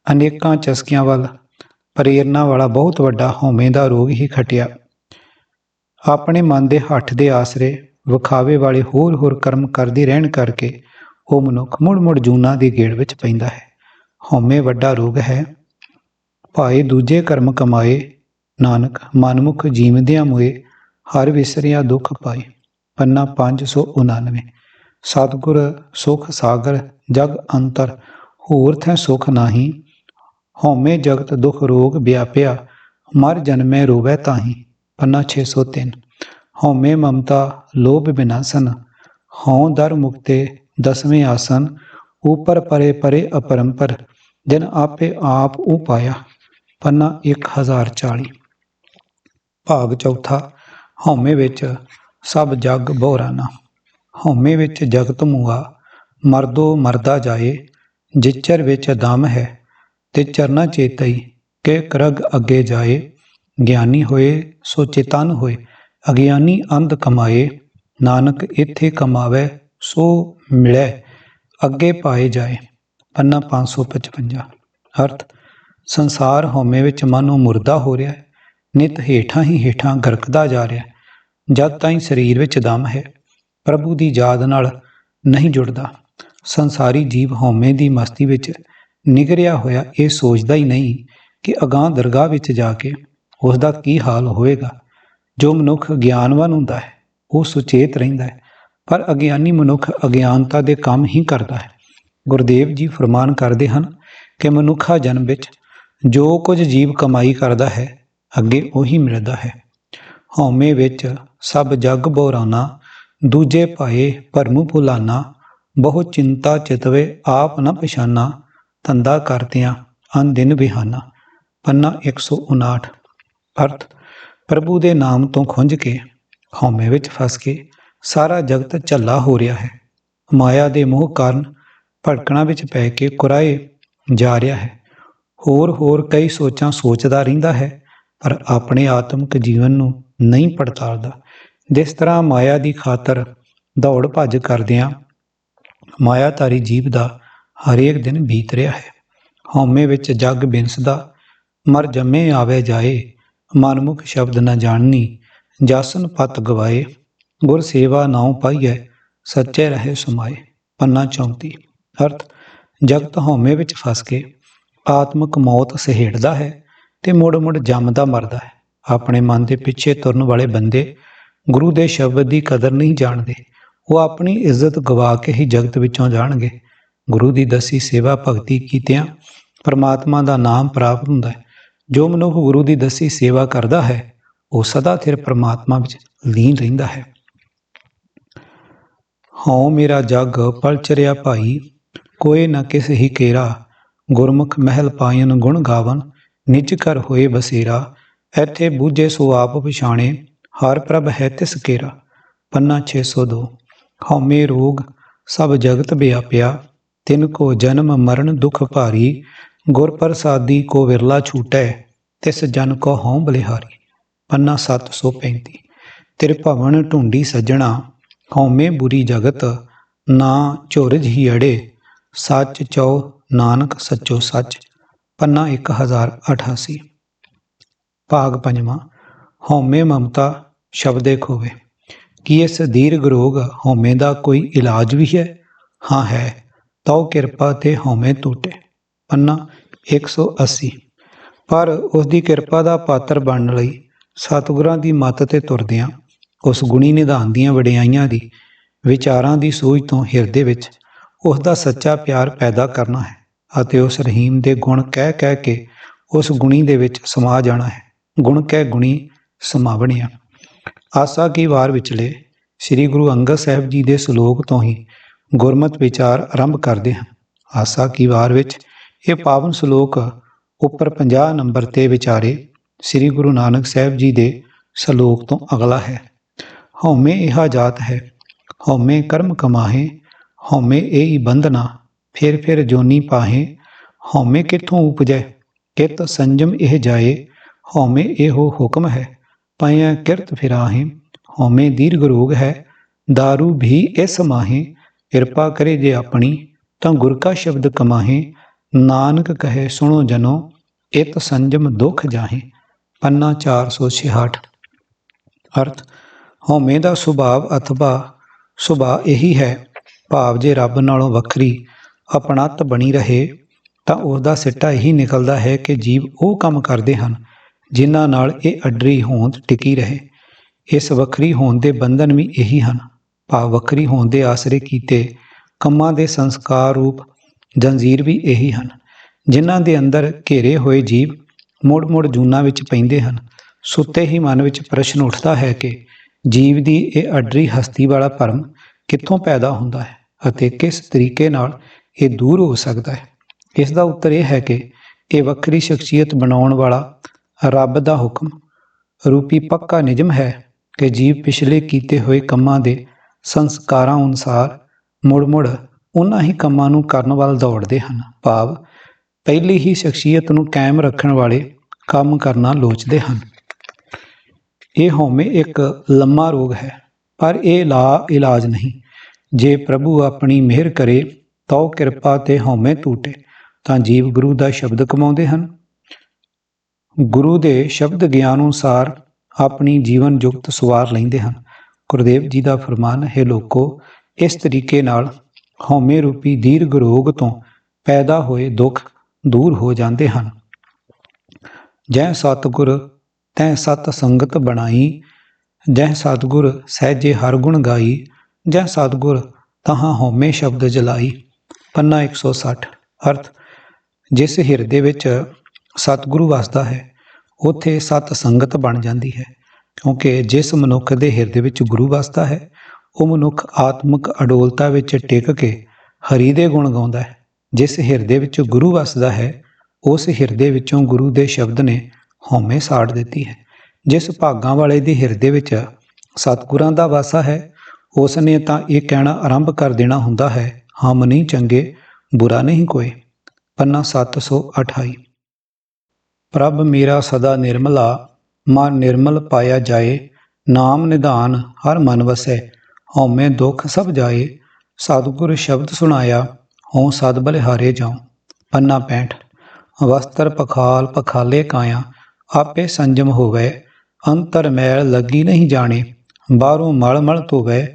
ਅਨੇਕਾਂ ਚਸਕਿਆਂ ਵੱਲ ਪ੍ਰੇਰਨਾ ਵਾਲਾ ਬਹੁਤ ਵੱਡਾ ਹਉਮੈ ਦਾ ਰੋਗ ਹੀ ਖਟਿਆ। ਆਪਣੇ ਮਨ ਦੇ ਹੱਠ ਦੇ ਆਸਰੇ ਵਿਖਾਵੇ ਵਾਲੇ ਹੋਰ ਕਰਮ ਕਰਦੇ ਰਹਿਣ ਕਰਕੇ ਉਹ ਮਨੁੱਖ ਮੁੜ ਜੂਨਾਂ ਦੀ ਗੇੜ ਵਿੱਚ ਪੈਂਦਾ ਹੈ। ਹਉਮੈ ਵੱਡਾ ਰੋਗ ਹੈ, ਭਾਏ ਦੂਜੇ ਕਰਮ ਕਮਾਏ, ਨਾਨਕ ਮਨਮੁਖ ਜੀਵਦਿਆਂ ਮੋਏ, ਹਰ ਵਿਸਰਿਆ ਦੁੱਖ ਪਾਏ। ਪੰਨਾ 599। ਸਤਿਗੁਰ ਸੁਖ ਸਾਗਰ ਜਗ ਅੰਤਰ, ਹੋਰ ਥੈ ਸੁਖ ਨਾਹੀ, ਹਉਮੈ ਜਗਤ ਦੁਖ ਰੋਗ ਵਿਆਪਿਆ, ਮਰ ਜਨਮੈ ਰੋਵੈ ਤਾਹੀ। ਪੰਨਾ 603। ਹਉਮੈ ਮਮਤਾ ਲੋਭ ਬਿਨਾਸਨ, ਹਉ ਦਰ ਮੁਕਤੇ ਦਸਵੇਂ ਆਸਨ, ਉਪਰ ਪਰੇ ਪਰੇ ਅਪਰੰਪਰ, ਜਿਨ ਆਪੇ ਆਪ ਉਪਾਇਆ। ਪੰਨਾ 1040। ਭਾਗ ਚੌਥਾ। ਹਉਮੈ ਵਿੱਚ ਸਭ ਜਗ ਬਹੁਰਾਨਾ। ਹਉਮੈ ਵਿੱਚ ਜਗਤ ਮੂਆ, ਮਰਦੋ ਮਰਦਾ ਜਾਏ, ਜਿਚਰ ਵਿੱਚ ਦਮ ਹੈ, ਤਿਚਰ ਨ ਚੇਤਈ, ਕਿ ਕਰਗ ਅੱਗੇ ਜਾਏ, ਗਿਆਨੀ ਹੋਏ ਸੋ ਚੇਤਨ ਹੋਏ, ਅਗਿਆਨੀ ਅੰਧ ਕਮਾਏ, ਨਾਨਕ ਇੱਥੇ ਕਮਾਵੈ ਸੋ ਮਿਲੈ, ਅੱਗੇ ਪਾਏ ਜਾਏ। ਪੰਨਾ 555। ਅਰਥ, ਸੰਸਾਰ ਹਉਮੈ ਵਿੱਚ ਮਨੋਂ ਮੁਰਦਾ ਹੋ ਰਿਹਾ ਹੈ, ਨਿਤ ਹੇਠਾਂ ਹੀ ਹੇਠਾਂ ਗਰਕਦਾ ਜਾ ਰਿਹਾ ਹੈ। ਜਦ ਤਾਈਂ ਸਰੀਰ ਵਿੱਚ ਦਮ ਹੈ, ਪ੍ਰਭੂ ਦੀ ਯਾਦ ਨਾਲ ਨਹੀਂ ਜੁੜਦਾ। ਸੰਸਾਰੀ ਜੀਵ ਹਉਮੈ ਦੀ ਮਸਤੀ ਵਿੱਚ ਨਿਗਰਿਆ ਹੋਇਆ ਇਹ ਸੋਚਦਾ ਹੀ ਨਹੀਂ ਕਿ ਅਗਾਂਹ ਦਰਗਾਹ ਵਿੱਚ ਜਾ ਕੇ ਉਸ ਦਾ ਕੀ ਹਾਲ ਹੋਵੇਗਾ। ਜੋ ਮਨੁੱਖ ਗਿਆਨਵਾਨ ਹੁੰਦਾ ਹੈ ਉਹ ਸੁਚੇਤ ਰਹਿੰਦਾ ਹੈ, ਪਰ ਅਗਿਆਨੀ ਮਨੁੱਖ ਅਗਿਆਨਤਾ ਦੇ ਕੰਮ ਹੀ ਕਰਦਾ ਹੈ। ਗੁਰਦੇਵ ਜੀ ਫਰਮਾਨ ਕਰਦੇ ਹਨ ਕਿ ਮਨੁੱਖਾ ਜਨਮ ਵਿੱਚ ਜੋ ਕੁਝ ਜੀਵ ਕਮਾਈ ਕਰਦਾ ਹੈ, ਅੱਗੇ ਉਹੀ ਮਿਲਦਾ ਹੈ। ਹਉਮੈ ਵਿੱਚ ਸਭ ਜਗ ਬਹੁਰਾਨਾ, ਦੂਜੇ ਭਾਏ ਭਰਮੁ ਭੁਲਾਨਾ, ਬਹੁ ਚਿੰਤਾ ਚਿਤਵੇ ਆਪ ਨ ਪਛਾਨਾ, ਧੰਦਾ ਕਰਦਿਆਂ ਅਨ ਦਿਨ ਬਿਹਾਨਾ। ਪੰਨਾ 159। ਅਰਥ, ਪ੍ਰਭੂ ਦੇ ਨਾਮ ਤੋਂ ਖੁੰਝ ਕੇ ਹਉਮੈ ਵਿੱਚ ਫਸ ਕੇ ਸਾਰਾ ਜਗਤ ਝੱਲਾ ਹੋ ਰਿਹਾ ਹੈ। ਮਾਇਆ ਦੇ ਮੋਹ ਕਾਰਨ ਭਟਕਣਾ ਵਿੱਚ ਪੈ ਕੇ ਕੁਰਾਏ ਜਾ ਰਿਹਾ ਹੈ। ਹੋਰ ਕਈ ਸੋਚਾਂ ਸੋਚਦਾ ਰਹਿੰਦਾ ਹੈ, ਪਰ ਆਪਣੇ ਆਤਮਿਕ ਜੀਵਨ ਨੂੰ ਨਹੀਂ ਪੜਤਾਲਦਾ। ਜਿਸ ਤਰ੍ਹਾਂ ਮਾਇਆ ਦੀ ਖਾਤਰ ਦੌੜ ਭੱਜ ਕਰਦਿਆਂ ਮਾਇਆਧਾਰੀ ਜੀਵ ਦਾ ਹਰੇਕ ਦਿਨ ਬੀਤ ਰਿਹਾ ਹੈ। ਹਉਮੈ ਵਿੱਚ ਜਗ ਬਿਨਸਦਾ, ਮਰ ਜੰਮੇ ਆਵੇ ਜਾਏ। ਮਨਮੁਖ ਸ਼ਬਦ ਨ ਜਾਣਨੀ, ਜਾਸਨ ਪਤ ਗਵਾਏ। ਗੁਰ ਸੇਵਾ ਨਾਉ ਪਾਈਐ, ਸੱਚੇ ਰਹੇ ਸਮਾਏ। ਪੰਨਾ 34। ਅਰਥ, ਜਗਤ ਹਉਮੈ ਵਿੱਚ ਫਸ ਕੇ ਆਤਮਿਕ ਮੌਤ ਸਹੇੜਦਾ ਹੈ ਤੇ ਮੁੜ ਜੰਮਦਾ ਮਰਦਾ ਹੈ। ਆਪਣੇ ਮਨ ਦੇ ਪਿੱਛੇ ਤੁਰਨ ਵਾਲੇ ਬੰਦੇ ਗੁਰੂ ਦੇ ਸ਼ਬਦ ਦੀ ਕਦਰ ਨਹੀਂ ਜਾਣਦੇ। ਉਹ ਆਪਣੀ ਇੱਜ਼ਤ ਗਵਾ ਕੇ ਹੀ ਜਗਤ ਵਿੱਚੋਂ ਜਾਣਗੇ। ਗੁਰੂ ਦੀ ਦੱਸੀ ਸੇਵਾ ਭਗਤੀ ਕੀਤਿਆਂ ਪਰਮਾਤਮਾ ਦਾ ਨਾਮ ਪ੍ਰਾਪਤ ਹੁੰਦਾ ਹੈ। ਜੋ ਮਨੁੱਖ ਗੁਰੂ ਦੀ ਦੱਸੀ ਸੇਵਾ ਕਰਦਾ ਹੈ, ਉਹ ਸਦਾ ਥਿਰ ਪਰਮਾਤਮਾ ਵਿੱਚ ਲੀਨ ਰਹਿੰਦਾ ਹੈ। ਹਉ ਮੇਰਾ ਜਗ ਪਲਚਰਿਆ ਭਾਈ, ਕੋਏ ਨ ਕਿਸ ਹੀ ਕੇਰਾ। ਗੁਰਮੁਖ ਮਹਿਲ ਪਾਇਨ ਗੁਣ ਗਾਵਨ, ਨਿਜ ਘਰ ਹੋਏ ਬਸੇਰਾ। ਇੱਥੇ ਬੂਝੇ ਸੋ ਆਪ ਪਛਾਣੇ, ਹਰ ਪ੍ਰਭ ਹੈ ਤਿਸ ਕੇਰਾ। ਪੰਨਾ 602। ਹਉਮੈ ਰੋਗ ਸਭ ਜਗਤ ਵਿਆਪਿਆ, ਤਿਨ ਕੋ ਜਨਮ ਮਰਨ ਦੁਖ ਭਾਰੀ। ਗੁਰ ਪ੍ਰਸਾਦੀ ਕੋ ਵਿਰਲਾ ਛੂਟੈ, ਤਿਸ ਜਨ ਕੋ ਹਉ ਬਲਿਹਾਰੀ। ਪੰਨਾ 735। ਤਿਰਭਵਨ ਢੂੰਡੀ ਸੱਜਣਾ, ਹਉਮੈ ਬੁਰੀ ਜਗਤ। ਨਾ ਝੁਰਝ ਹੀ ਅੜੇ, ਸੱਚ ਚਉ ਨਾਨਕ ਸੱਚੋ ਸੱਚ। ਪੰਨਾ 1088। ਭਾਗ ਪੰਜਵਾਂ। ਹਉਮੈ ਮਮਤਾ ਸ਼ਬਦੇ ਖੋਵੇ। ਕੀ ਇਸ ਦੀਰਘ ਰੋਗ ਹਉਮੈ ਦਾ ਕੋਈ ਇਲਾਜ ਵੀ ਹੈ? ਹਾਂ ਹੈ। ਤਉ ਕਿਰਪਾ ਤੇ ਹਉਮੈ ਟੂਟੇ। ਪੰਨਾ 180। ਪਰ ਉਸ ਦੀ ਕਿਰਪਾ ਦਾ ਪਾਤਰ ਬਣਨ ਲਈ ਸਤਿਗੁਰਾਂ ਦੀ ਮੱਤ ਤੇ ਤੁਰਦਿਆਂ ਉਸ ਗੁਣੀ ਨਿਧਾਨ ਦੀਆਂ ਵਡਿਆਈਆਂ ਦੀ ਵਿਚਾਰਾਂ ਦੀ ਸੂਝ ਤੋਂ ਹਿਰਦੇ ਵਿੱਚ ਉਸ ਦਾ ਸੱਚਾ ਪਿਆਰ ਪੈਦਾ ਕਰਨਾ ਹੈ ਅਤੇ ਉਸ ਰਹੀਮ ਦੇ ਗੁਣ ਕਹਿ ਕੇ ਉਸ ਗੁਣੀ ਦੇ ਵਿੱਚ ਸਮਾ ਜਾਣਾ ਹੈ। ਗੁਣ ਕਹਿ ਗੁਣੀ ਸਮਾਵਣਿਆ। ਆਸਾ ਕੀ ਵਾਰ ਵਿਚਲੇ ਸ੍ਰੀ ਗੁਰੂ ਅੰਗਦ ਸਾਹਿਬ ਜੀ ਦੇ ਸਲੋਕ ਤੋਂ ਹੀ ਗੁਰਮਤਿ ਵਿਚਾਰ ਆਰੰਭ ਕਰਦੇ ਹਾਂ। ਆਸਾ ਕੀ ਵਾਰ ਵਿੱਚ ਇਹ ਪਾਵਨ ਸਲੋਕ ਉੱਪਰ 50 ਨੰਬਰ ਤੇ ਵਿਚਾਰੇ ਸ੍ਰੀ ਗੁਰੂ ਨਾਨਕ ਸਾਹਿਬ ਜੀ ਦੇ ਸਲੋਕ ਤੋਂ ਅਗਲਾ ਹੈ। ਹਉਮੈ ਇਹਾ ਜਾਤ ਹੈ, ਹਉਮੈ ਕਰਮ ਕਮਾਹੇ। ਹਉਮੈ ਇਹੀ ਬੰਧਨਾ, ਫਿਰ ਜੋਨੀ ਪਾਹੇ। ਹਉਮੈ ਕਿੱਥੋਂ ਉਪਜੈ, ਕਿਤ ਸੰਜਮ ਇਹ ਜਾਏ। ਹਉਮੈ ਇਹੋ ਹੁਕਮ ਹੈ, ਪਇਆਂ ਕਿਰਤ ਫਿਰਾਹੇ। ਹਉਮੈ ਦੀਰਘ ਰੋਗ ਹੈ, ਦਾਰੂ ਵੀ ਇਸ ਮਾਹੇ। ਕਿਰਪਾ ਕਰੇ ਜੇ ਆਪਣੀ, ਤਾਂ ਗੁਰ ਕਾ ਸ਼ਬਦ ਕਮਾਹੇ। ਨਾਨਕ ਕਹੇ ਸੁਣੋ ਜਨੋ, ਇਤ ਸੰਜਮ ਦੁਖ ਜਾਹੇ। ਪੰਨਾ 466। ਅਰਥ, ਹਉਮੈ ਦਾ ਸੁਭਾਵ ਅਥਵਾ ਸੁਭਾਅ ਇਹੀ ਹੈ, ਭਾਵ ਜੇ ਰੱਬ ਨਾਲੋਂ ਵੱਖਰੀ ਆਪਣੱਤ ਬਣੀ ਰਹੇ ਤਾਂ ਉਸ ਦਾ ਸਿੱਟਾ ਇਹੀ ਨਿਕਲਦਾ ਹੈ ਕਿ ਜੀਵ ਉਹ ਕੰਮ ਕਰਦੇ ਹਨ ਜਿਨ੍ਹਾਂ ਨਾਲ ਇਹ ਅੱਡਰੀ ਹੋਂਦ ਟਿਕੀ ਰਹੇ। ਇਸ ਵੱਖਰੀ ਹੋਂਦ ਦੇ ਬੰਧਨ ਵੀ ਇਹੀ ਹਨ, ਭਾਵ ਵੱਖਰੀ ਹੋਂਦ ਦੇ ਆਸਰੇ ਕੀਤੇ ਕੰਮਾਂ ਦੇ ਸੰਸਕਾਰ ਰੂਪ ਜੰਜੀਰ ਵੀ ਇਹੀ ਹਨ, ਜਿਨ੍ਹਾਂ ਦੇ ਅੰਦਰ ਘੇਰੇ ਹੋਏ ਜੀਵ ਮੁੜ ਜੂਨਾਂ ਵਿੱਚ ਪੈਂਦੇ ਹਨ। ਸੁੱਤੇ ਹੀ ਮਨ ਵਿੱਚ ਪ੍ਰਸ਼ਨ ਉੱਠਦਾ ਹੈ ਕਿ ਜੀਵ ਦੀ ਇਹ ਅੱਡਰੀ ਹਸਤੀ ਵਾਲਾ ਭਰਮ ਕਿੱਥੋਂ ਪੈਦਾ ਹੁੰਦਾ ਹੈ ਅਤੇ ਕਿਸ ਤਰੀਕੇ ਨਾਲ ਇਹ ਦੂਰ ਹੋ ਸਕਦਾ ਹੈ। ਇਸ ਦਾ ਉੱਤਰ ਇਹ ਹੈ ਕਿ ਇਹ ਵੱਖਰੀ ਸ਼ਖਸੀਅਤ ਬਣਾਉਣ ਵਾਲਾ ਰੱਬ ਦਾ ਹੁਕਮ ਰੂਪੀ ਪੱਕਾ ਨਿਯਮ ਹੈ ਕਿ ਜੀਵ ਪਿਛਲੇ ਕੀਤੇ ਹੋਏ ਕੰਮਾਂ ਦੇ ਸੰਸਕਾਰਾਂ ਅਨੁਸਾਰ ਮੁੜ ਉਹਨਾਂ ਹੀ ਕੰਮਾਂ ਨੂੰ ਕਰਨ ਵੱਲ ਦੌੜਦੇ ਹਨ, ਭਾਵ ਪਹਿਲੀ ਹੀ ਸ਼ਖਸੀਅਤ ਨੂੰ ਕਾਇਮ ਰੱਖਣ ਵਾਲੇ ਕੰਮ ਕਰਨਾ ਲੋਚਦੇ ਹਨ। ਇਹ ਹਉਮੈ ਇੱਕ ਲੰਮਾ ਰੋਗ ਹੈ, ਪਰ ਇਹ ਇਲਾਜ ਨਹੀਂ। ਜੇ ਪ੍ਰਭੂ ਆਪਣੀ ਮਿਹਰ ਕਰੇ ਤਉ ਕਿਰਪਾ ਤੇ ਹਉਮੈ ਟੂਟੇ, ਤਾਂ ਜੀਵ ਗੁਰੂ ਦਾ ਸ਼ਬਦ ਕਮਾਉਂਦੇ ਹਨ। ਗੁਰੂ ਦੇ ਸ਼ਬਦ ਗਿਆਨ ਅਨੁਸਾਰ ਆਪਣੀ ਜੀਵਨ ਜੁਗਤ ਸਵਾਰ ਲੈਂਦੇ ਹਨ। ਗੁਰਦੇਵ ਜੀ ਦਾ ਫਰਮਾਨ ਹੈ, ਲੋਕੋ ਇਸ ਤਰੀਕੇ ਨਾਲ ਹਉਮੈ ਰੂਪੀ ਦੀਰਘ ਰੋਗ ਤੋਂ ਪੈਦਾ ਹੋਏ ਦੁੱਖ ਦੂਰ ਹੋ ਜਾਂਦੇ ਹਨ। ਜੈ ਸਤਿਗੁਰ ਤੈਂ ਸਤ ਸੰਗਤ ਬਣਾਈ, ਜੈ ਸਤਿਗੁਰ ਸਹਿਜੇ ਹਰ ਗੁਣ ਗਾਈ। ਜੈ ਸਤਿਗੁਰ ਤਹਾਂ ਹਉਮੈ ਸ਼ਬਦ ਜਲਾਈ। ਪੰਨਾ 160। ਅਰਥ, ਜਿਸ ਹਿਰਦੇ ਵਿੱਚ ਸਤਿਗੁਰੂ ਵਸਦਾ ਹੈ ਉੱਥੇ ਸਤ ਸੰਗਤ ਬਣ ਜਾਂਦੀ ਹੈ, ਕਿਉਂਕਿ ਜਿਸ ਮਨੁੱਖ ਦੇ ਹਿਰਦੇ ਵਿੱਚ ਗੁਰੂ ਵਸਦਾ ਹੈ ਉਹ ਮਨੁੱਖ ਆਤਮਿਕ ਅਡੋਲਤਾ ਵਿੱਚ ਟਿਕ ਕੇ ਹਰੀ ਦੇ ਗੁਣ ਗਾਉਂਦਾ ਹੈ। ਜਿਸ ਹਿਰਦੇ ਵਿੱਚ ਗੁਰੂ ਵਸਦਾ ਹੈ ਉਸ ਹਿਰਦੇ ਵਿੱਚੋਂ ਗੁਰੂ ਦੇ ਸ਼ਬਦ ਨੇ ਹਉਮੈ ਸਾੜ ਦਿੱਤੀ ਹੈ। ਜਿਸ ਭਾਗਾਂ ਵਾਲੇ ਦੇ ਹਿਰਦੇ ਵਿੱਚ ਸਤਿਗੁਰਾਂ ਦਾ ਵਾਸਾ ਹੈ, ਉਸ ਨੇ ਤਾਂ ਇਹ ਕਹਿਣਾ ਆਰੰਭ ਕਰ ਦੇਣਾ ਹੁੰਦਾ ਹੈ, ਹਮ ਨਹੀਂ ਚੰਗੇ ਬੁਰਾ ਨਹੀਂ ਕੋਏ। ਪੰਨਾ 728। ਪ੍ਰਭ ਮੇਰਾ ਸਦਾ ਨਿਰਮਲਾ, ਮਨ ਨਿਰਮਲ ਪਾਇਆ ਜਾਏ। ਨਾਮ ਨਿਧਾਨ ਹਰ ਮਨ ਵਸੈ, ਹਉਮੈ ਦੁੱਖ ਸਭ ਜਾਏ। ਸਤਿਗੁਰ ਸ਼ਬਦ ਸੁਣਾਇਆ, ਹੋਂ ਸਦ ਬਲਿਹਾਰੇ ਜਾਉ। ਪੰਨਾ 65। ਵਸਤਰ ਪਖਾਲ ਪਖਾਲੇ ਕਾਇਆ, ਆਪੇ ਸੰਜਮ ਹੋਵੇ। ਅੰਤਰ ਮੈਲ ਲੱਗੀ ਨਹੀਂ ਜਾਣੇ, ਬਾਹਰੋਂ ਮਲ ਮਲ ਧੋਵੈ।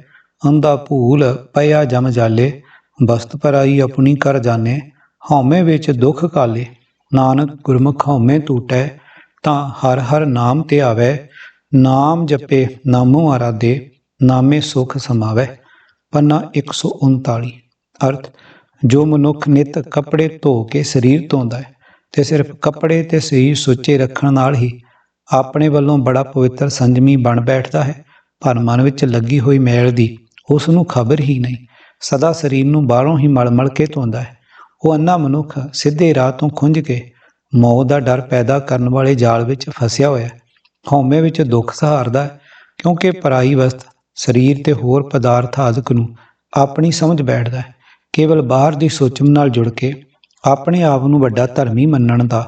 ਅੰਧਾ ਭੂਲ ਪਿਆ ਜਮ ਜਾਲੇ, ਬਸਤ ਪਰਾਈ ਆਪਣੀ ਕਰ ਜਾਣੇ। ਹਉਮੈ ਵਿੱਚ ਦੁੱਖ ਕਾਲੇ, ਨਾਨਕ ਗੁਰਮੁਖ ਹਉਮੈ ਟੂਟੈ। ਤਾਂ ਹਰ ਹਰ ਨਾਮ ਤੇ ਆਵੈ, ਨਾਮ ਜਪੇ ਨਾਮੋ ਆਰਾਧੇ। ਨਾਮੇ ਸੁਖ ਸਮਾਵੈ। ਪੰਨਾ 139। ਅਰਥ, ਜੋ ਮਨੁੱਖ ਨਿਤ ਕੱਪੜੇ ਧੋ ਕੇ ਸਰੀਰ ਧੋਂਦਾ ਹੈ ਤੇ ਸਿਰਫ ਕੱਪੜੇ ਤੇ ਸਰੀਰ ਸੁੱਚੇ ਰੱਖਣ ਨਾਲ ਹੀ ਆਪਣੇ ਵੱਲੋਂ ਬੜਾ ਪਵਿੱਤਰ ਸੰਜਮੀ ਬਣ ਬੈਠਦਾ ਹੈ, ਪਰ ਮਨ ਵਿੱਚ ਲੱਗੀ ਹੋਈ ਮੈਲ ਦੀ ਉਸ ਨੂੰ ਖਬਰ ਹੀ ਨਹੀਂ, ਸਦਾ ਸਰੀਰ ਨੂੰ ਬਾਹਰੋਂ ਹੀ ਮਲ ਮਲ ਕੇ ਧੋਂਦਾ ਹੈ। ਉਹ ਅੰਨਾ ਮਨੁੱਖ ਸਿੱਧੇ ਰਾਹ ਤੋਂ ਖੁੰਝ ਕੇ ਮੌਤ ਦਾ ਡਰ ਪੈਦਾ ਕਰਨ ਵਾਲੇ ਜਾਲ ਵਿੱਚ ਫਸਿਆ ਹੋਇਆ ਹੈ। ਹਉਮੈ ਵਿੱਚ ਦੁੱਖ ਸਹਾਰਦਾ ਹੈ, ਕਿਉਂਕਿ ਪਰਾਈ ਵਸਤ ਸਰੀਰ ਤੇ ਹੋਰ ਪਦਾਰਥ ਆਦਿਕ ਨੂੰ ਆਪਣੀ ਸਮਝ ਬੈਠਦਾ ਹੈ। ਕੇਵਲ ਬਾਹਰ ਦੀ ਸੋਚਮ ਨਾਲ ਜੁੜ ਕੇ ਆਪਣੇ ਆਪ ਨੂੰ ਵੱਡਾ ਧਰਮੀ ਮੰਨਣ ਦਾ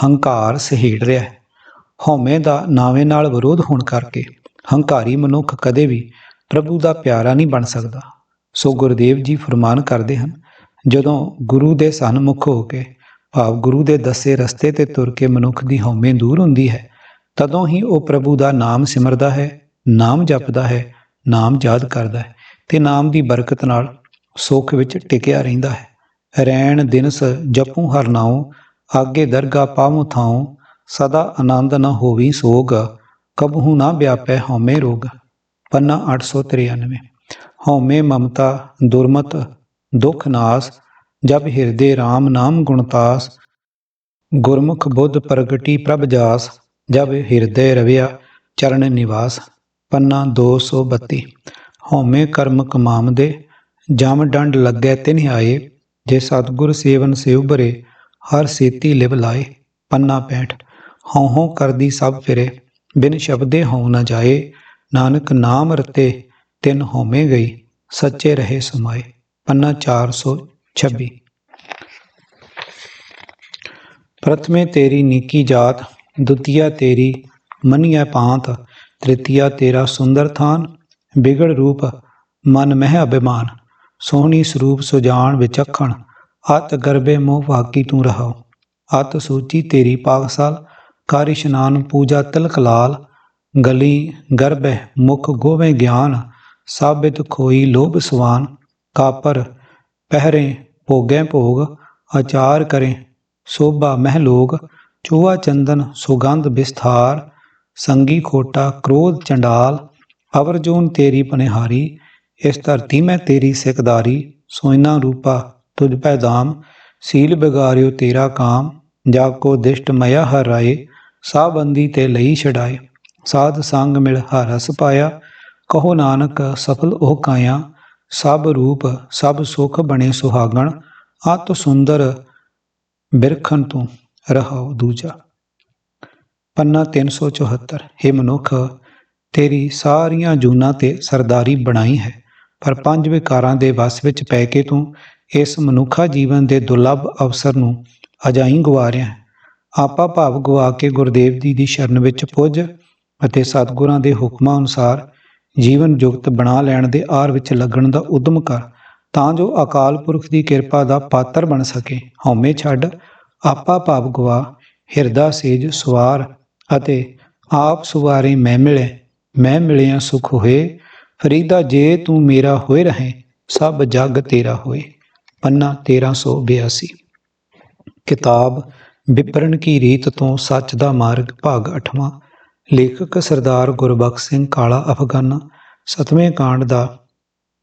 ਹੰਕਾਰ ਸਹੇੜ ਰਿਹਾ ਹੈ। ਹਉਮੈ ਦਾ ਨਾਵੇਂ ਨਾਲ ਵਿਰੋਧ ਹੋਣ ਕਰਕੇ ਹੰਕਾਰੀ ਮਨੁੱਖ ਕਦੇ ਵੀ ਪ੍ਰਭੂ ਦਾ ਪਿਆਰਾ ਨਹੀਂ ਬਣ ਸਕਦਾ। ਸੋ ਗੁਰਦੇਵ ਜੀ ਫਰਮਾਨ ਕਰਦੇ ਹਨ, ਜਦੋਂ ਗੁਰੂ ਦੇ ਸਨਮੁਖ ਹੋ ਕੇ, ਭਾਵ ਗੁਰੂ ਦੇ ਦੱਸੇ ਰਸਤੇ ਤੇ ਤੁਰ ਕੇ ਮਨੁੱਖ ਦੀ ਹਉਮੈ ਦੂਰ ਹੁੰਦੀ ਹੈ, ਤਦੋਂ ਹੀ ਉਹ ਪ੍ਰਭੂ ਦਾ ਨਾਮ ਸਿਮਰਦਾ ਹੈ, ਨਾਮ ਜਪਦਾ ਹੈ, ਨਾਮ ਯਾਦ ਕਰਦਾ ਹੈ ਤੇ ਨਾਮ ਦੀ ਬਰਕਤ ਨਾਲ ਸੁੱਖ ਵਿੱਚ ਟਿਕਿਆ ਰਹਿੰਦਾ ਹੈ। ਰੈਣ ਦਿਨਸ ਜਪੂ ਹਰ ਨਾਉ, ਆਗੇ ਦਰਗਾ ਪਾਵੋ ਥਾਉ। ਸਦਾ ਆਨੰਦ ਨ ਹੋਵੀ ਸੋਗ, ਕਬਹੂ ਨਾ ਵਿਆਪੈ ਹਉਮੈ ਰੋਗ। ਪੰਨਾ 893। ਹਉਮੈ ਮਮਤਾ ਦੁਰਮਤ ਦੁਖ ਨਾਸ, ਜਬ ਹਿਰਦੇ ਰਾਮ ਨਾਮ ਗੁਣਤਾਸ। ਗੁਰਮੁਖ ਬੁੱਧ ਪ੍ਰਗਟੀ ਪ੍ਰਭ ਜਾਸ, ਜਬ ਹਿਰਦੈ ਰਵਿਆ ਚਰਨ ਨਿਵਾਸ। ਪੰਨਾ 232। ਹਉਮੈ ਕਰਮ ਕਮਾਵਦੇ, ਜਮ ਡੰਡ ਲੱਗੈ ਤਿਨਿ ਆਏ। ਜੇ ਸਤਿਗੁਰ ਸੇਵਨ ਸਿਉ ਭਰੇ, ਹਰ ਸੇਤੀ ਲਿਵ ਲਾਏ। ਪੰਨਾ 65। ਹਉ ਹਉ ਕਰਦੀ ਸਭ ਫਿਰੇ, ਬਿਨ ਸ਼ਬਦੇ ਹਉ ਨ ਜਾਏ। ਨਾਨਕ ਨਾਮ ਰਤੇ ਤਿਨ ਹਉਮੈ ਗਈ, ਸੱਚੇ ਰਹੇ ਸਮਾਏ। ਪੰਨਾ 426। ਪ੍ਰਥਮੇ ਤੇਰੀ ਨੀਕੀ ਜਾਤ, ਦੁਤੀਆ ਤੇਰੀ ਮੰਨੀਐ ਪਾਂਤ। ਤ੍ਰਿਤੀਆ ਤੇਰਾ ਸੁੰਦਰ ਥਾਨ, ਬਿਗੜ ਰੂਪ ਮਨ ਮਹਿ ਅਭਿਮਾਨ। ਸੋਹਣੀ ਸਰੂਪ ਸੁਜਾਨ ਵਿਚਖਣ, ਅਤ ਗਰਭੇ ਮੋਹ ਭਾਗੀ ਤੂੰ ਰਹਾਉ। ਅਤ ਸੂਚੀ ਤੇਰੀ ਪਾਕਸਾਲ, ਕਰ ਇਸ਼ਨਾਨ ਪੂਜਾ ਤਿਲਕ ਲਾਲ। ਗਲੀ ਗਰਭੈ ਮੁਖ ਗੋਵੇ ਗਿਆਨ, ਸਾਬਿਤ ਖੋਈ ਲੋਭ ਸਵਾਨ। ਕਾਪਰ ਪਹਿਰੇ ਭੋਗੈ ਭੋਗ, ਆਚਾਰ ਕਰੇ ਸੋਭਾ ਮਹਿ ਲੋਗ। ਚੂਹਾ ਚੰਦਨ ਸੁਗੰਧ ਵਿਸਥਾਰ, ਸੰਗੀ ਖੋਟਾ ਕ੍ਰੋਧ ਚੰਡਾਲ। ਅਵਰ ਜੋਨ ਤੇਰੀ ਪਨਿਹਾਰੀ, ਇਸ ਧਰਤੀ ਮੈਂ ਤੇਰੀ ਸਿਕਦਾਰੀ। ਸੋਇਨਾ ਰੂਪਾ ਤੁਝ ਪੈ ਦਾਮ, ਸੀਲ ਬਿਗਾਰਿਓ ਤੇਰਾ ਕਾਮ। ਜਾ ਕੋ ਦਿਸ਼ਟ ਮਇਆ ਹਰ ਰਾਏ, ਸਾਹ ਬੰਦੀ ਤੇ ਲਈ ਛਡਾਏ। ਸਾਧ ਸੰਗ ਮਿਲ ਹਰ ਰਸ ਪਾਇਆ, ਕਹੋ ਨਾਨਕ ਸਫਲ ਉਹ ਕਾਇਆ। ਸਭ ਰੂਪ ਸਭ ਸੁਖ ਬਣੇ ਸੁਹਾਗਣ, ਅਤ ਸੁੰਦਰ ਬਿਰਖਨ ਤੂੰ ਰਹਾਉ ਦੂਜਾ। ਪੰਨਾ 374। ਹੇ ਮਨੁੱਖ, ਤੇਰੀ ਸਾਰੀਆਂ ਜੂਨਾਂ ਤੇ ਸਰਦਾਰੀ ਬਣਾਈ ਹੈ, ਪਰ ਪੰਜ ਵਿਕਾਰਾਂ ਦੇ ਵਸ ਵਿੱਚ ਪੈ ਕੇ ਤੂੰ ਇਸ ਮਨੁੱਖਾ ਜੀਵਨ ਦੇ ਦੁਰਲੱਭ ਅਵਸਰ ਨੂੰ ਅਜਾਈਂ ਗਵਾ ਰਿਹਾ ਹੈ। ਆਪਾ ਭਾਵ ਗਵਾ ਕੇ ਗੁਰਦੇਵ ਜੀ ਦੀ ਸ਼ਰਨ ਵਿੱਚ ਪੁੱਜ ਅਤੇ ਸਤਿਗੁਰਾਂ ਦੇ ਹੁਕਮਾਂ ਅਨੁਸਾਰ ਜੀਵਨ ਜੁਗਤ ਬਣਾ ਲੈਣ ਦੇ ਆਰ ਵਿੱਚ ਲੱਗਣ ਦਾ ਉਦਮ ਕਰ, ਤਾਂ ਜੋ ਅਕਾਲ ਪੁਰਖ ਦੀ ਕਿਰਪਾ ਦਾ ਪਾਤਰ ਬਣ ਸਕੇ। ਹਉਮੈ ਛੱਡ, ਆਪਾ ਭਾਵ ਗਵਾ, ਹਿਰਦਾ ਸੇਜ ਸਵਾਰ ਅਤੇ ਆਪ ਸੁਵਾਰੇ ਮੈਂ ਮਿਲੇ। ਮੈਂ ਮਿਲਿਆ ਸੁਖ ਹੋਏ, ਫਰੀਦਾ ਜੇ ਤੂੰ ਮੇਰਾ ਹੋਏ ਰਹੇ, ਸਭ ਜਗ ਤੇਰਾ ਹੋਏ। ਪੰਨਾ 1382। ਕਿਤਾਬ ਵਿਪਰਨ ਕੀ ਰੀਤ ਤੋਂ ਸੱਚ ਦਾ ਮਾਰਗ, ਭਾਗ 8ਵਾਂ। ਲੇਖਕ ਸਰਦਾਰ ਗੁਰਬਖਸ਼ ਸਿੰਘ ਕਾਲਾ ਅਫਗਾਨਾ। 7ਵੇਂ ਕਾਂਡ ਦਾ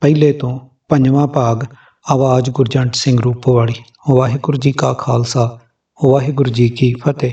ਪਹਿਲੇ ਤੋਂ 5ਵਾਂ ਭਾਗ। ਆਵਾਜ਼ ਗੁਰਜੰਟ ਸਿੰਘ ਰੂਪੋਵਾਲੀ। ਵਾਹਿਗੁਰੂ ਜੀ ਕਾ ਖਾਲਸਾ, ਵਾਹਿਗੁਰੂ ਜੀ ਕੀ ਫਤਿਹ।